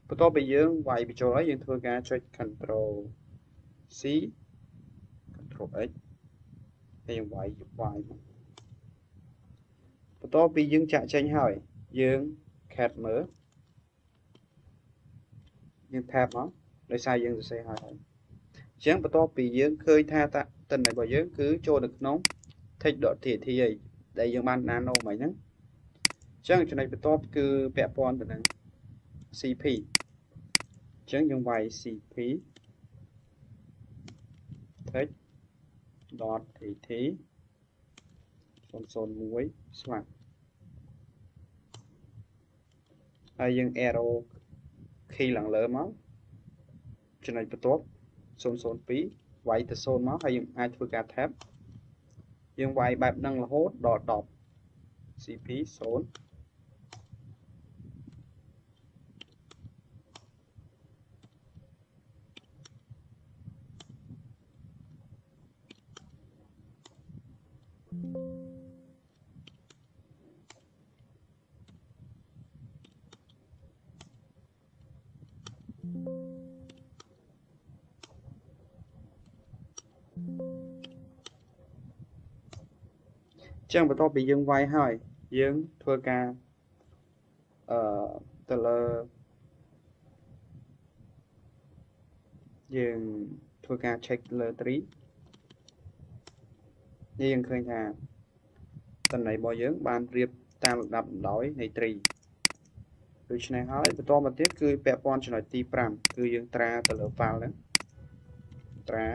បន្ទាប់ពីយើងវាយបញ្ចូលហើយយើងធ្វើការចុច Ctrl C Ctrl X ហើយយើងវាយមកបន្ទាប់ពីយើងចាក់ចេញហើយយើង cat មើលយើង tab មកដោយសារយើងសរសេរហើយអញ្ចឹងបន្ទាប់ពីយើងឃើញថាតន័យរបស់យើងគឺចូលនៅក្នុង text.tt ហើយដែលយើងបាន nano មិញហ្នឹងអញ្ចឹងចំណុចបន្ទាប់គឺពាក់ព័ន្ធទៅនឹង cp អញ្ចឹងយើងវាយ cp text.tt 001 slash ហើយយើង arrow key ឡើងលើមកចំណុចបន្ទាប់002វាយទៅ0មកហើយយើងអាចធ្វើការ tab យើងវាយបែបហ្នឹងរហូតដល់10 cp 0ចឹងបន្ទាប់ពីយើងវាយហើយយើងធ្វើការទៅលើយើង ធ្វើការ check លើ tree នេះយើងឃើញថាតន័យរបស់យើងបានរៀបតាមលំដាប់លំដោយនៃ tree ដូច្នេះហើយបន្តមកទៀតគឺពាក់ព័ន្ធចំណុចទី5គឺយើងត្រាទៅលើ file ហ្នឹងត្រា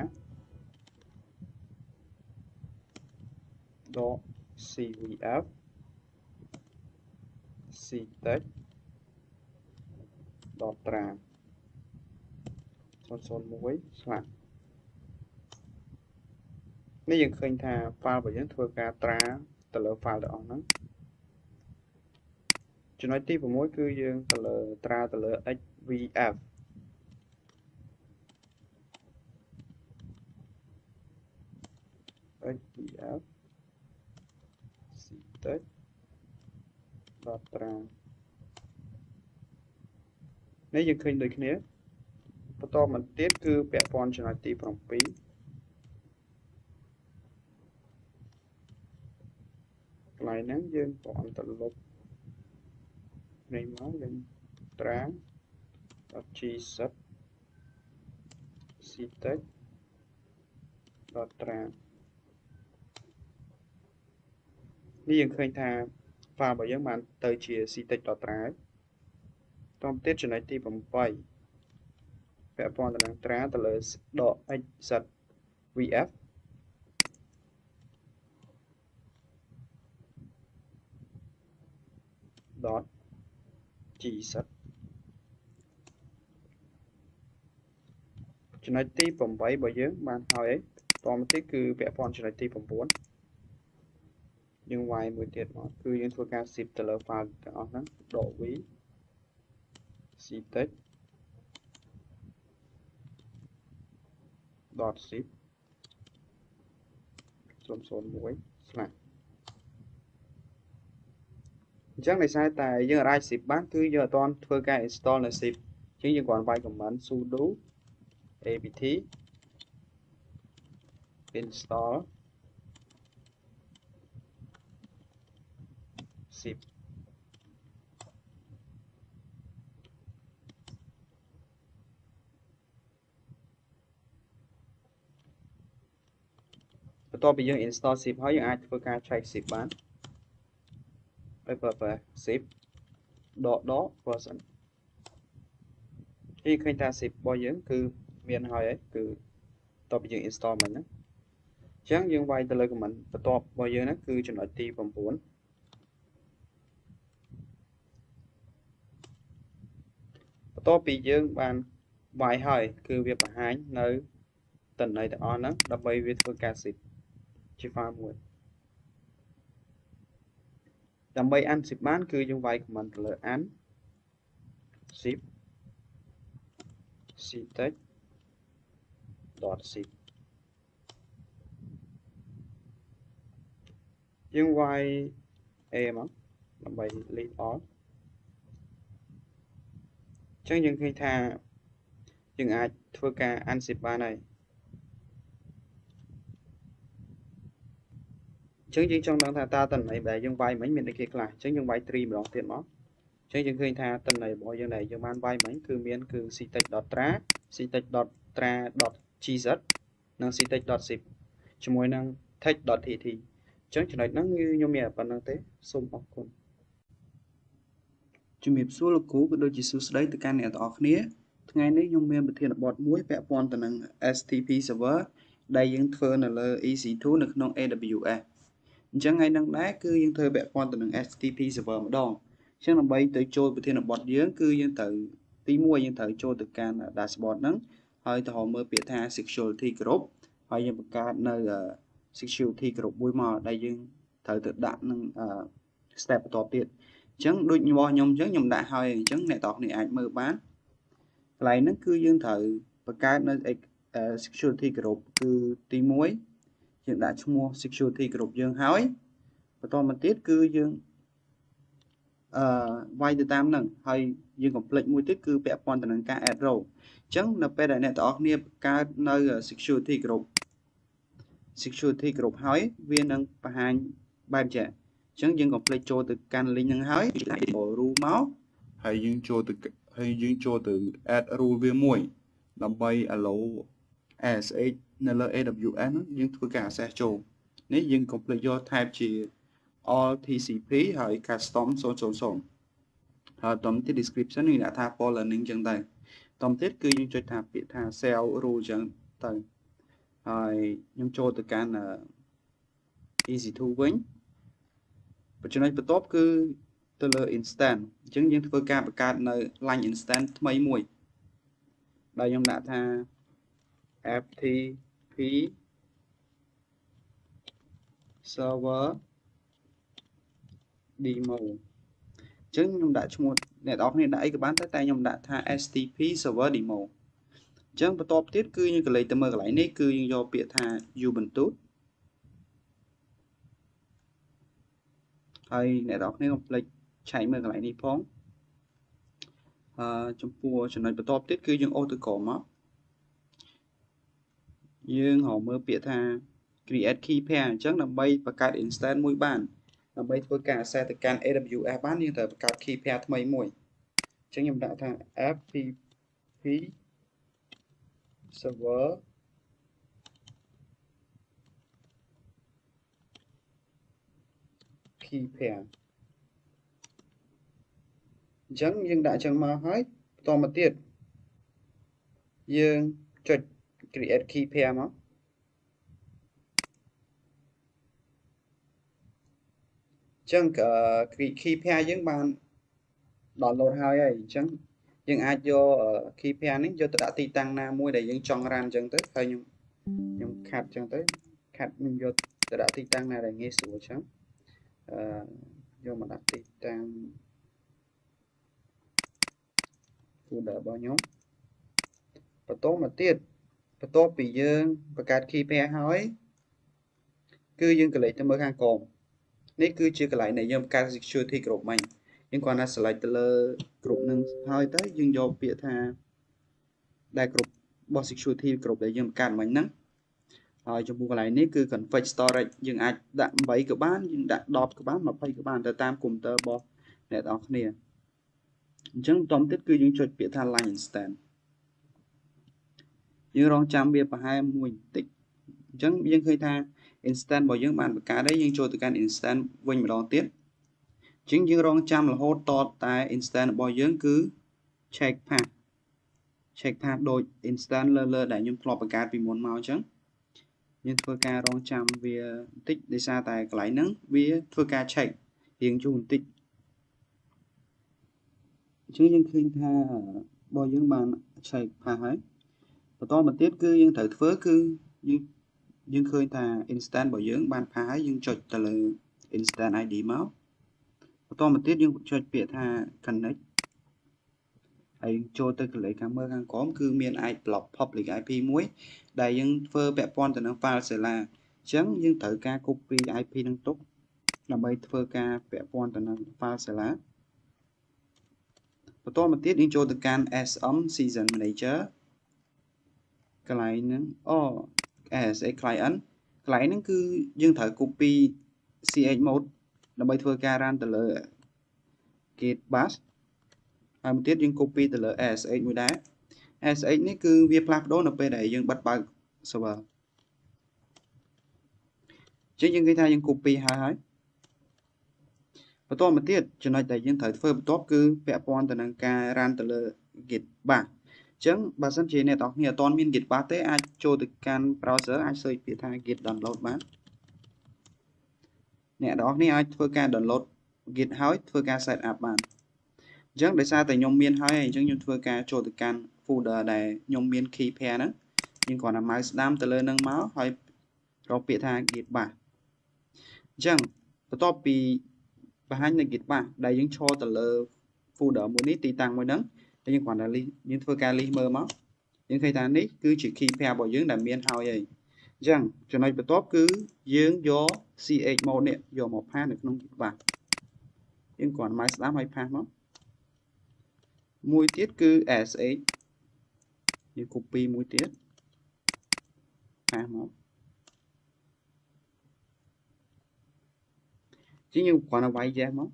.cvf ctext ត្រា001 slash នេះយើងឃើញថា file របស់យើងធ្វើការត្រាទៅលើ file ទាំងអស់ហ្នឹងចំណុចទី6គឺយើងទៅលើត្រាទៅលើ hvf hvf ctext ត្រានេះយើងឃើញដូចគ្នាបន្តមកទៀតគឺពាក់ព័ន្ធចំណុចទី7កន្លែងហ្នឹងយើងក៏អន្តរលុបនេះមកយើងត្រា .gzip ctext ត្រានេះយើងឃើញថា file របស់យើងបានទៅជា ctext ត្រាហើយតទៀតចំណុចទី8ពាក់ព័ន្ធទៅនឹងត្រាទៅលើ .xzvf .gzip ចំណុចទី8របស់យើងបានហើយតមកទៀតគឺពាក់ព័ន្ធចំណុចទី9យើងវាយមួយទៀតមកគឺយើងធ្វើការ zip ទៅលើ file ទាំងអស់ហ្នឹង .v ctext .zip 001 slash អញ្ចឹងដោយសារតែយើងអាច zip បានគឺយើងអត់ទាន់ធ្វើការ install នៅ zip អញ្ចឹងយើងគ្រាន់វាយ command sudo apt install zip បន្ទាប់ពីយើង install zip ហើយយើងអាចធ្វើការ check zip បានzip version នេះឃើញថា zip របស់យើងគឺមានហើយគឺបន្ទាប់ពីយើង install មិញហ្នឹងអញ្ចឹងយើងវាយទៅលើ command បន្ទាប់របស់យើងហ្នឹងគឺចំណុចទី9បន្ទាប់ពីយើងបានវាយហើយគឺវាបង្ហាញនៅតន័យទាំងអស់ហ្នឹងដើម្បីវាធ្វើការ zip ជា file មួយដើម្បី unzip បានគឺយើងវាយ command ទៅលើ unzip ctext .zip យើងវាយ a មកដើម្បី delete all អញ្ចឹងយើងឃើញថាយើងអាចធ្វើការ unzip បានហើយអញ្ចឹងយើងចង់ដឹងថាតើតន័យដែលយើងវាយមិញមានអីគេខ្លះអញ្ចឹងយើងវាយ tree ម្ដងទៀតមកអញ្ចឹងយើងឃើញថាតន័យរបស់យើងដែលយើងបានវាយមិញគឺមានគឺ ctext.tra ctext.tra.gz និង ctext.zip ជាមួយនឹង text.tt អញ្ចឹងចំណុចហ្នឹងខ្ញុំមានប៉ុណ្្នឹងទេសូមអរគុណជំរាបសួរលោកគ្រូក៏ដូចជាសួស្តីទៅកាន់អ្នកទាំងអស់គ្នាថ្ងៃនេះខ្ញុំមានប្រធានបទមួយពាក់ព័ន្ធទៅនឹង STP server ដែលយើងធ្វើនៅលើ EC2 នៅក្នុង AWS អញ្ចឹងថ្ងៃហ្នឹងដែរគឺយើងធ្វើពាក់ព័ន្ធទៅនឹង STP server ម្ដងអញ្ចឹងដើម្បីទៅចូលប្រធានបទយើងគឺយើងត្រូវទី1យើងត្រូវចូលទៅកាន់ dashboard ហ្នឹងហើយទៅមើលពាក្យថា security group ហើយយើងបង្កើតនៅ security group មួយមកដែលយើងត្រូវទៅដាក់នឹង step បន្តទៀតអញ្ចឹងដូចរបស់ខ្ញុំអញ្ចឹងខ្ញុំដាក់ហើយអញ្ចឹងអ្នកទាំងអស់គ្នាអាចមើលបានកន្លែងហ្នឹងគឺយើងត្រូវបង្កើតនៅ security group គឺទី1យើងដាក់ឈ្មោះ security group យើងហើយបន្តមកទៀតគឺយើងវាយទៅតាមហ្នឹងហើយយើង complete មួយទៀតគឺពាក់ព័ន្ធទៅនឹងការ add row អញ្ចឹងនៅពេលដែលអ្នកទាំងអស់គ្នាបង្កើតនៅ security group ហើយវានឹងបង្ហាញបែបចេះអញ្ចឹងយើង complete ចូលទៅកាន់ link ហ្នឹងហើយ rule មកហើយយើងចូលទៅ add rule វាមួយដើម្បី allow SH នៅលើ AWS នោះយើងធ្វើការ access ចូលនេះយើង complete យក type ជា all TCP ហើយ custom 000ហើយតំទី description នេះដាក់ថា for learning ចឹងទៅតំទៀតគឺយើងចុចថាពាក្យថា cell rule ចឹងទៅហើយខ្ញុំចូលទៅកាន់ EC2 វិញចំណុចបន្ទាប់គឺទៅលើ instance អញ្ចឹងយើងធ្វើការបង្កើតនៅ line instance ថ្មីមួយដែលខ្ញុំដាក់ថា FTP server demo អញ្ចឹងខ្ញុំដាក់ឈ្មោះអ្នកនរគ្នាដាក់អីក៏បានតែខ្ញុំដាក់ថា STP server demo អញ្ចឹងបន្ទាប់ទៀតគឺយើងក៏លេខទៅមើលកន្លែងនេះគឺយើងយកពាក្យថា Ubuntu ហើយអ្នកនរគ្នាកុំភ្លេចឆែកមើលកន្លែងនេះផងចំពោះចំណុចបន្ទាប់ទៀតគឺយើងអូសទៅក្រោមមកយើងរកមើលពាក្យថា create key pair អញ្ចឹងដើម្បីបង្កើត instance មួយបានដើម្បីធ្វើការ access ទៅកាន់ AWS បានយើងត្រូវបង្កើត key pair ថ្មីមួយអញ្ចឹងខ្ញុំដាក់ថា FTP server key pair អញ្ចឹងយើងដាក់អញ្ចឹងមកហើយបន្តមកទៀតយើងចុច create key pair មកអញ្ចឹងkey pair យើងបាន download ហើយអញ្ចឹងយើងអាចយក key pair នេះយកទៅដាក់ទីតាំងណាមួយដែលយើងចង់ run អញ្ចឹងទៅហើយខ្ញុំខាត់អញ្ចឹងទៅខាត់ខ្ញុំយកទៅដាក់ទីតាំងណាដែលងាយស្រួលអញ្ចឹងយកមកដាក់ទីតាំង folder របស់ខ្ញុំបន្តមកទៀតបន្ទាប់ពីយើងបង្កើត key pair ហើយគឺយើងក៏លេខទៅមើលខាងក្រោមនេះគឺជាកន្លែងដែលយើងបង្កើត security group មិញយើងគ្រាន់តែ select ទៅលើ group នឹងហើយទៅយើងយកពាក្យថាដែល group របស់ security group ដែលយើងបង្កើតមិញហ្នឹងហើយចំពោះកន្លែងនេះគឺ config storage យើងអាចដាក់8ក៏បានយើងដាក់10ក៏បាន20ក៏បានទៅតាមកុំព្យូទ័ររបស់អ្នកទាំងអស់គ្នាអញ្ចឹងបន្តទៀតគឺយើងចុចពាក្យថា line instance យើងរងចាំវាប្រហែលមួយបន្តិចអញ្ចឹងយើងឃើញថា instance របស់យើងបានបង្កើតហើយយើងចូលទៅកាន់ instance វិញម្ដងទៀតអញ្ចឹងយើងរងចាំរហូតតតែ instance របស់យើងគឺ check path ដូច instance លើដែលខ្ញុំធ្លាប់បង្កើតពីមុនមកអញ្ចឹងយើងធ្វើការរងចាំវាបន្តិចដោយសារតែកន្លែងហ្នឹងវាធ្វើការ check រៀងយូរបន្តិចអញ្ចឹងយើងឃើញថារបស់យើងបាន check path ហើយបន្តមកទៀតគឺយើងត្រូវធ្វើគឺយើងឃើញថា instance របស់យើងបាន path ហើយយើងចុចទៅលើ instance ID មកបន្តមកទៀតយើងចុចពាក្យថា connect ហើយចូលទៅកន្លែងខាងមើលខាងក្រោមគឺមាន block public IP មួយដែលយើងធ្វើពាក់ព័ន្ធទៅនឹង file Sela អញ្ចឹងយើងត្រូវការ copy IP នឹងទុកដើម្បីធ្វើការពាក់ព័ន្ធទៅនឹង file Sela បន្តមកទៀតយើងចូលទៅកាន់ SM Season Manager កន្លែងហ្នឹងASA client កន្លែងហ្នឹងគឺយើងត្រូវ copy CH mode ដើម្បីធ្វើការ run ទៅលើ gate bus ហើយមួយទៀតយើង copy ទៅលើ SH មួយដែរ SH នេះគឺវាផ្លាស់ប្ដូរនៅពេលដែលយើងបិទបើក server អញ្ចឹងយើងឃើញថាយើង copy ហើយបន្តមកទៀតចំណុចដែលយើងត្រូវធ្វើបន្ទាប់គឺពាក់ព័ន្ធទៅនឹងការ run ទៅលើ git bash អញ្ចឹងបើសិនជាអ្នកនរគ្នាអត់ទាន់មាន git bash ទេអាចចូលទៅកាន់ browser អាច search ពាក្យថា git download បានអ្នកនរគ្នាអាចធ្វើការ download git ហើយធ្វើការ set up បានអញ្ចឹងដោយសារតែខ្ញុំមានហើយអញ្ចឹងខ្ញុំធ្វើការចូលទៅកាន់ folder ដែលខ្ញុំមាន key pair ហ្នឹងយើងគ្រាន់តែ mouse ស្ដាំទៅលើហ្នឹងមកហើយរកពាក្យថា git bash អញ្ចឹងបន្ទាប់ពីបង្ហាញនៅ git bash ដែលយើងឈរទៅលើ folder មួយនេះទីតាំងមួយហ្នឹងយើងគ្រាន់តែយើងធ្វើការ list មើលមកយើងឃើញថានេះគឺជា key pair របស់យើងដែលមានហើយអញ្ចឹងចំណុចបន្ទាប់គឺយើងយក ch mode នេះយកមកផាសនៅក្នុង git bash យើងគ្រាន់ mouse ស្ដាំហើយផាសមកមួយទៀតគឺ SH យើង copy មួយទៀតផាសមកជាងយើងគ្រាន់តែវាយ yes មក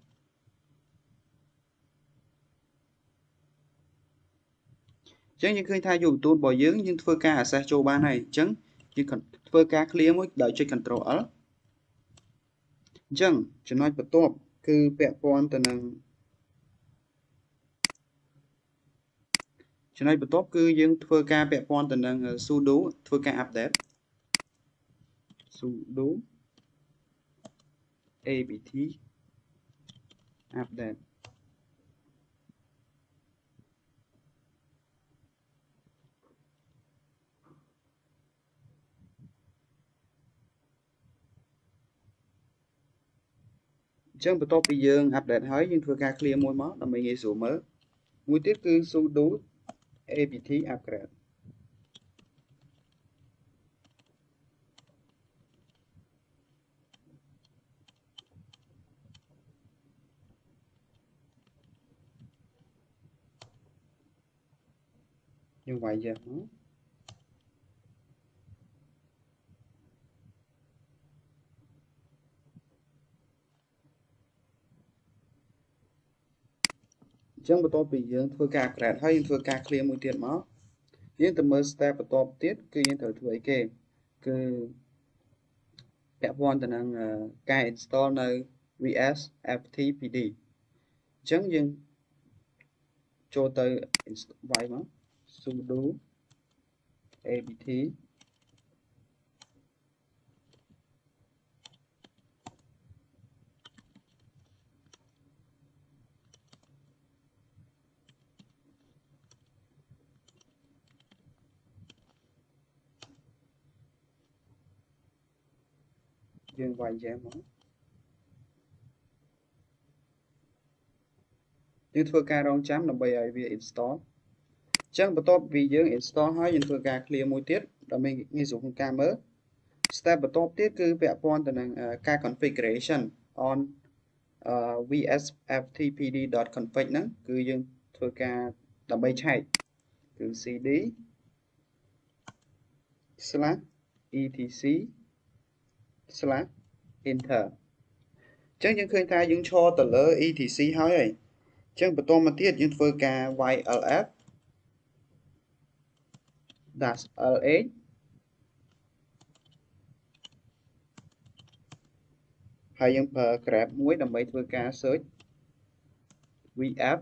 ចឹងយើងឃើញថាយកបន្ទូលរបស់យើងធ្វើការ access ចូលបានហើយអញ្ចឹងយើងធ្វើការ clear មួយដោយចុច Control L អញ្ចឹងចំណុចបន្ទាប់គឺពាក់ព័ន្ធទៅនឹងចំណុចបន្ទាប់គឺយើងធ្វើការពាក់ព័ន្ធទៅនឹង sudo ធ្វើការ update sudo apt update អញ្ចឹងបន្ទាប់ពីយើង update ហើយយើងធ្វើការ clear មួយមកដើម្បីងាយស្រួលមើលមួយទៀតគឺ sudo apt upgrade យើងវាយយកមកអញ្ចឹងបន្ទាប់ពីយើងធ្វើការ upgrade ហើយយើងធ្វើការ clear មួយទៀតមកយើងទៅមើល step បន្ទាប់ទៀតគឺយើងត្រូវធ្វើអីគេគឺពាក់ព័ន្ធទៅនឹងការ install នៅ VS FTPD អញ្ចឹងយើងចូលទៅវាយមក sudo apt យើងវាយយ៉ាងមកយើងធ្វើការរងចាំដើម្បីឲ្យវា install អញ្ចឹងបន្ទាប់ពីយើង install ហើយយើងធ្វើការ clear មួយទៀតដើម្បីងាយស្រួលក្នុងការមើល step បន្ទាប់ទៀតគឺពាក់ព័ន្ធទៅនឹងការ configuration on vsftpd.config ហ្នឹងគឺយើងធ្វើការដើម្បីឆែកគឺ cd/etc/enter អញ្ចឹងយើងឃើញថាយើងឈរទៅលើ etc ហើយអញ្ចឹងបន្តមកទៀតយើងធ្វើការ ylf -lh ហើយយើងប្រើ grep មួយដើម្បីធ្វើការ search vf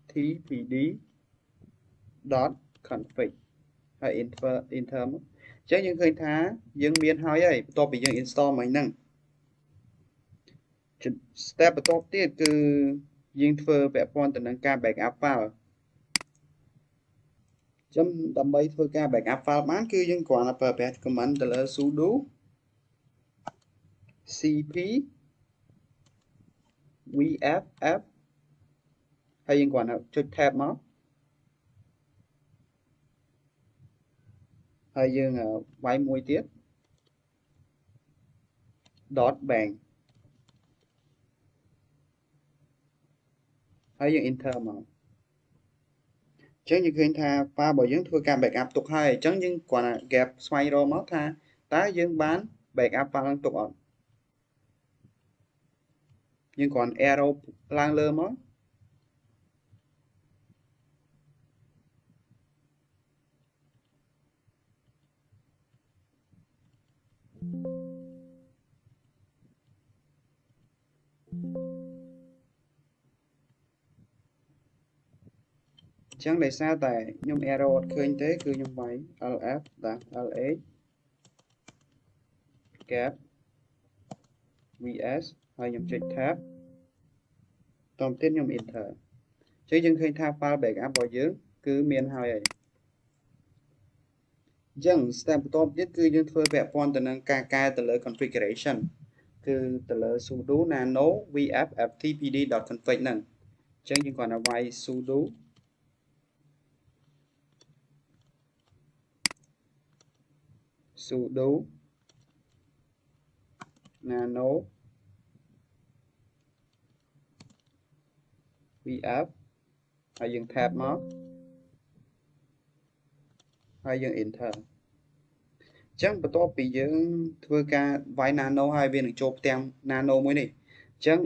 ftpd.config ហើយ enter មកអញ្ចឹងយើងឃើញថាយើងមានហើយបន្ទាប់ពីយើង install មិញហ្នឹង step បន្ទាប់ទៀតគឺយើងធ្វើពាក់ព័ន្ធទៅនឹងការ backup file ចឹងដើម្បីធ្វើការ backup file បានគឺយើងគ្រាន់តែប្រើប្រាស់ command ទៅលើ sudo cp vff ហើយយើងគ្រាន់តែចុច tab មកហើយយើងវាយមួយទៀត .bang ហើយយើង enter មកអញ្ចឹងយើងឃើញថា file របស់យើងធ្វើការ backup ទុកហើយអញ្ចឹងយើងគ្រាន់តែ gap ស្វែងរកមកថាតើយើងបាន backup file ហ្នឹងទុកអត់យើងគ្រាន់ arrow ឡើងលើមកអញ្ចឹងដោយសារតែខ្ញុំ arrow អត់ឃើញទេគឺខ្ញុំវាយ lf-lh gap vs ហើយខ្ញុំចុច tab តទៅទៀតខ្ញុំ enter អញ្ចឹងយើងឃើញថា file backup របស់យើងគឺមានហើយអញ្ចឹង step បន្ទាប់ទៀតគឺយើងធ្វើពាក់ព័ន្ធទៅនឹងការកែទៅលើ configuration គឺទៅលើ sudo nano vf ftpd.config ហ្នឹងអញ្ចឹងយើងគ្រាន់តែវាយ sudo nano vf ហើយយើង tab មកហើយយើង enter អញ្ចឹងបន្ទាប់ពីយើងធ្វើការវាយ nano ហើយវានឹងចូលផ្ទាំង nano មួយនេះអញ្ចឹង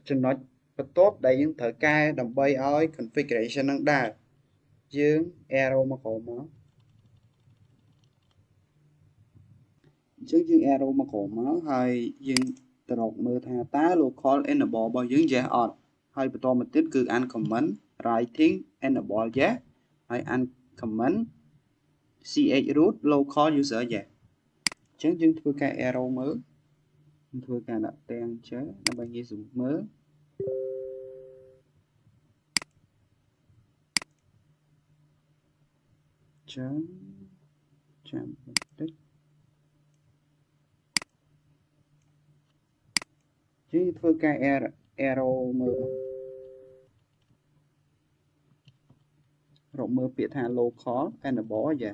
ចំណុច បន្ទាប់ដែលយើងត្រូវកែដើម្បីឲ្យ configuration នឹងដើរយើង arrow មកក្រោមមកអញ្ចឹងយើង arrow មកក្រោមមកហើយយើងទៅរកមើលថាតើ local enable របស់យើង yes អត់ហើយបន្តមកទៀតគឺ uncomment writing enable yes ហើយ uncomment chroot local user yes អញ្ចឹងយើងធ្វើការ arrow មើលយើងធ្វើការដាក់ទាំងចេះដើម្បីងាយស្រួលមើលចឹងចាំបន្តិចយើងធ្វើការ arrow មើលរកមើលពាក្យថា local enable យ៉ា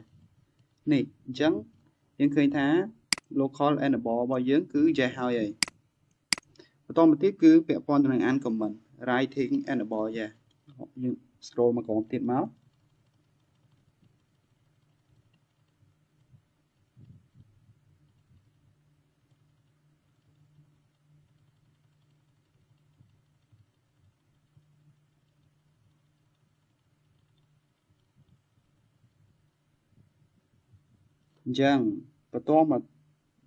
នេះអញ្ចឹងយើងឃើញថា local enable របស់យើងគឺ yes ហើយបន្តមកទៀតគឺពាក់ព័ន្ធទៅនឹង uncomment writing enable យ៉ាយើង scroll មកក្រោមទៀតមកអញ្ចឹងបន្តមក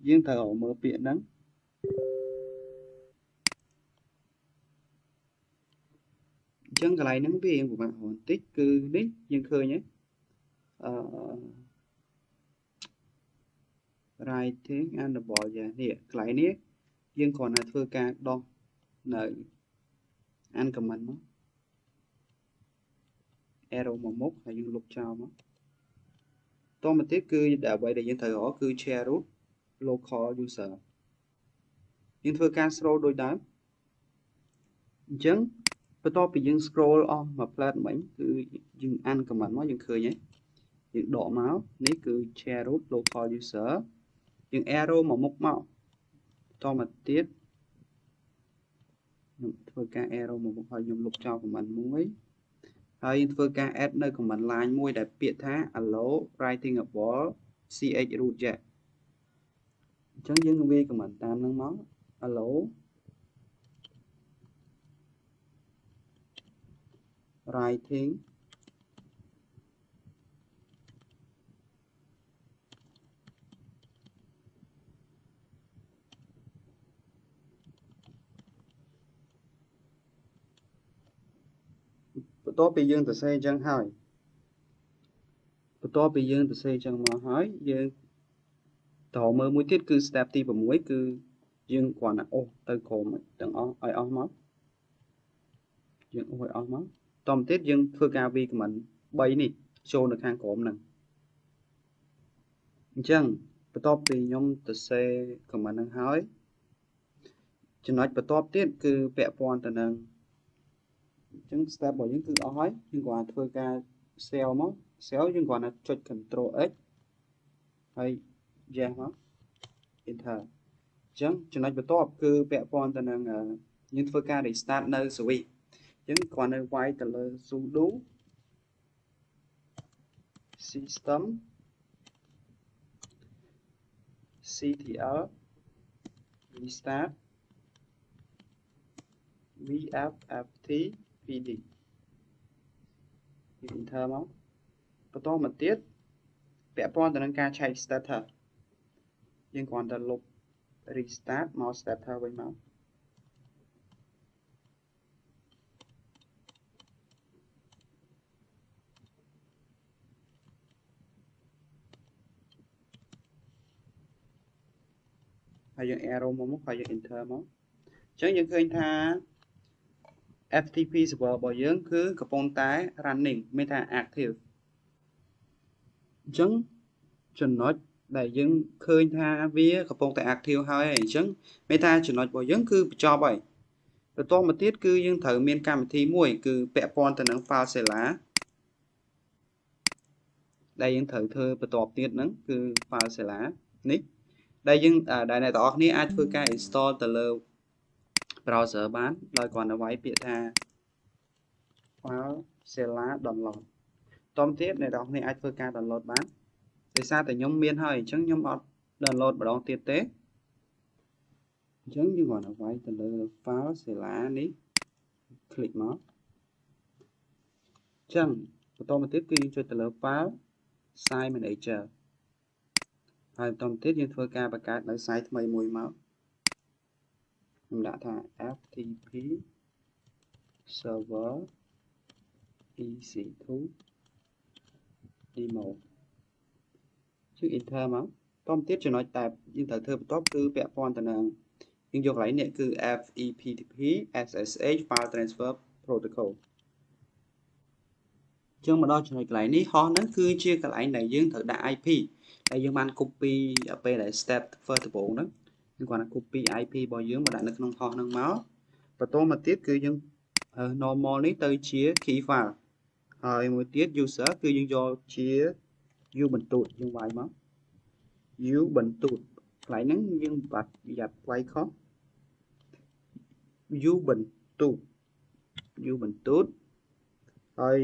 យើងត្រូវមើលពាក្យហ្នឹងអញ្ចឹងកន្លែងហ្នឹងវារៀងពិបាកបន្តិចគឺនេះយើងឃើញហ្នឹងwriting enable យ៉ាងនេះកន្លែងនេះយើងគ្រាន់តែធ្វើការដោះនៅ uncomment មក arrow មកមុខហើយយើងលុបចោលមកតមកទៀតគឺអ្វីដែលយើងត្រូវរកគឺ share root local user យើងធ្វើការ scroll ដូចដើមអញ្ចឹងបន្ទាប់ពីយើង scroll អស់មួយផ្លែតមិញគឺយើង uncomment មកយើងឃើញហើយយើងដកមកនេះគឺ share root local user យើង arrow មកមុខមកតមកទៀតខ្ញុំធ្វើការ arrow មកមុខហើយខ្ញុំលុបចោល command មួយហើយយើងធ្វើការ add នៅ command line មួយដែលពាក្យថា allow writingable chroot យ៉ាអញ្ចឹងយើងវាយ command តាមហ្នឹងមក allow writingបន្ទាប់ពីយើងសរសេរអញ្ចឹងហើយបន្ទាប់ពីយើងសរសេរអញ្ចឹងមកហើយយើងត្រូវមើលមួយទៀតគឺ step ទី6គឺយើងគ្រាន់តែអូសទៅក្រោមទាំងអស់ឲ្យអស់មកយើងអូសឲ្យអស់មកតមកទៀតយើងធ្វើការវាយ command 3នេះចូលនៅខាងក្រោមហ្នឹងអញ្ចឹងបន្ទាប់ពីខ្ញុំសរសេរ command ហ្នឹងហើយចំណុចបន្ទាប់ទៀតគឺពាក់ព័ន្ធទៅនឹងអញ្ចឹង step របស់យើងគឺអស់ហើយយើងគ្រាន់តែធ្វើការ cell មក cell យើងគ្រាន់តែចុច control x ហើយ yes មក enter អញ្ចឹងចំណុចបន្ទាប់គឺពាក់ព័ន្ធទៅនឹងយើងធ្វើការ restart នៅ switch អញ្ចឹងគ្រាន់តែវាយទៅលើ sudo system ctl restart vfft pd enter មកបន្តមកទៀតពាក់ព័ន្ធទៅនឹងការឆែក status យើងគ្រាន់តែលុប restart មក status វិញមកហើយយើង arrow មកមុខហើយយើង enter មកអញ្ចឹងយើងឃើញថា FTP server របស់យើងគឺកំពុងតែ running មានថា active អញ្ចឹងចំណុចដែលយើងឃើញថាវាកំពុងតែ active ហើយអញ្ចឹងមានថាចំណុចរបស់យើងគឺបញ្ចប់ហើយបន្តមកទៀតគឺយើងត្រូវមានកម្មវិធីមួយគឺពាក់ព័ន្ធទៅនឹង FileZilla ដែលយើងត្រូវធ្វើបន្ទាប់ទៀតហ្នឹងគឺ FileZilla នេះដែលយើងដែលអ្នកទាំងអស់គ្នាអាចធ្វើការ install ទៅលើ browser បានដោយគ្រាន់តែវាយពាក្យថា FileZilla download តោះទៀតអ្នកទាំងអស់គ្នាអាចធ្វើការ download បានដោយសារតែខ្ញុំមានហើយអញ្ចឹងខ្ញុំអត់ download ម្ដងទៀតទេអញ្ចឹងយើងគ្រាន់តែវាយទៅលើ FileZilla នេះ click មកចឹងបន្តមកទៀតគឺយើងចុចទៅលើ file site manager ហើយបន្តមកទៀតយើងធ្វើការបង្កើតនៅ site ថ្មីមួយមកខ្ញុំដាក់ថា ftp server ec2 demo ជឿ enter មកបន្តទៀតចំណុចតែយើងត្រូវធ្វើបន្ទាប់គឺពាក់ព័ន្ធទៅនឹងយើងយកកន្លែងនេះគឺ FEPTP SSH file transfer protocol ចឹងមកដល់ចំណុចកន្លែងនេះហោះហ្នឹងគឺជាកន្លែងដែលយើងត្រូវដាក់ IP ដែលយើងបាន copy ពេលដែល step first ដំបូងហ្នឹងយើងគាត់ថា copy IP របស់យើងមកដាក់នៅក្នុងហោះហ្នឹងមកបន្តមកទៀតគឺយើង normal នេះទៅជា key file ហើយមួយទៀត user គឺយើងយកជា u បន្ទូតយើងវាយមក u បន្ទូតកន្លែងហ្នឹងយើងបាត់យ៉ាប់វាយខុស u បន្ទូត u បន្ទូតហើយ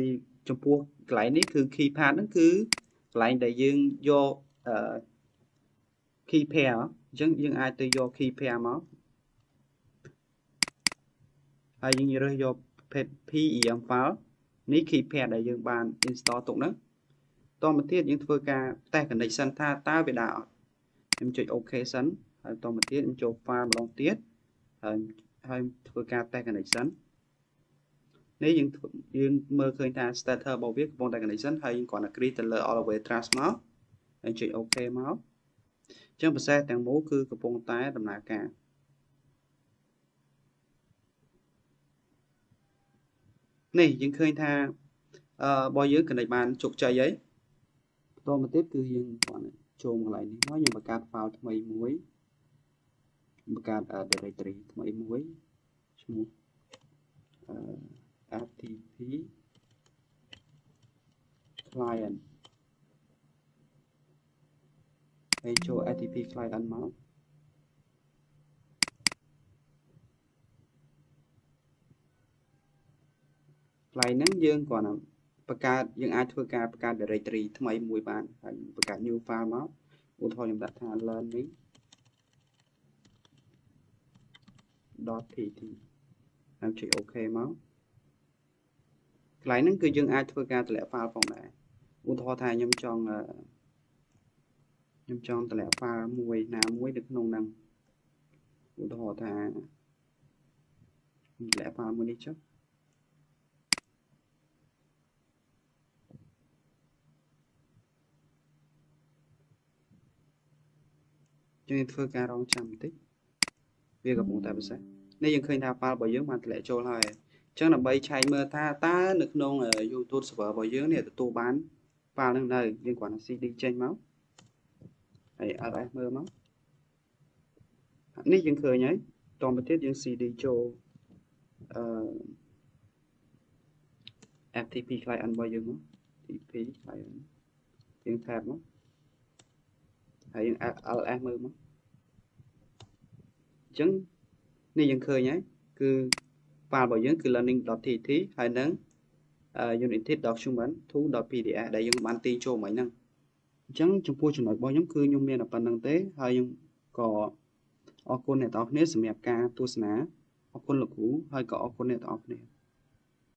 ចំពោះកន្លែងនេះគឺ keypad ហ្នឹងគឺកន្លែងដែលយើងយក key pair អញ្ចឹងយើងអាចទៅយក key pair មកហើយយើងរើសយកប្រភេទ PEM file នេះ key pair ដែលយើងបាន install ទុកហ្នឹងតមកទៀតយើងធ្វើការ test connection ថាតើវាដើរអត់ខ្ញុំចុច OK សិនហើយតមកទៀតខ្ញុំចូល file ម្ដងទៀតហើយធ្វើការ test connection នេះយើងមើលឃើញថា starter របស់វាកំពុងតែ connection ហើយយើងគ្រាន់តែ create ទៅលើ all the way trust មកហើយចុច OK មកអញ្ចឹង process ទាំងមូលគឺកំពុងតែដំណើរការនេះយើងឃើញថារបស់យើង connect បានជោគជ័យហើយបន្តមកទៀតគឺយើងគ្រាន់តែចូលកន្លែងនេះមកយើងបង្កើត file ថ្មីមួយបង្កើត directory ថ្មីមួយឈ្មោះFTP client ហើយចូល FTP client មកកន្លែងហ្នឹងយើងគ្រាន់តែបង្កើតយើងអាចធ្វើការបង្កើត directory ថ្មីមួយបានហើយបង្កើត new file មកឧទាហរណ៍ខ្ញុំដាក់ថា learning.pt ហើយចុច OK មកកន្លែងហ្នឹងគឺយើងអាចធ្វើការតម្លាក់ file ផងដែរឧទាហរណ៍ថាខ្ញុំចង់តម្លាក់ file មួយណាមួយនៅក្នុងហ្នឹងឧទាហរណ៍ថាខ្ញុំតម្លាក់ file មួយនេះចុះយើងធ្វើការរងចាំបន្តិចវាកំពុងតែពិសេសនេះយើងឃើញថា file របស់យើងបានតម្លាក់ចូលហើយអញ្ចឹងដើម្បីឆែកមើលថាតើនៅក្នុង YouTube server របស់យើងនេះទទួលបាន file ហ្នឹងនៅយើងគ្រាន់តែ cd ចេញមកហើយ ls មើលមកនេះយើងឃើញហើយតទៅទៀតយើង cd ចូល FTP client របស់យើងមក FTP client យើង tab មកហើយយើង ls មើលមកអញ្ចឹងនេះយើងឃើញហើយគឺ file របស់យើងគឺ learning.tt ហើយនឹង united document 2.pdf ដែលយើងបានទាញចូលមិញហ្នឹងអញ្ចឹងចំពោះចំណុចរបស់ខ្ញុំគឺខ្ញុំមានតែប៉ុណ្្នឹងទេហើយខ្ញុំក៏អរគុណអ្នកទាំងអស់គ្នាសម្រាប់ការទស្សនាអរគុណលោកគ្រូហើយក៏អរគុណអ្នកទាំងអស់គ្នា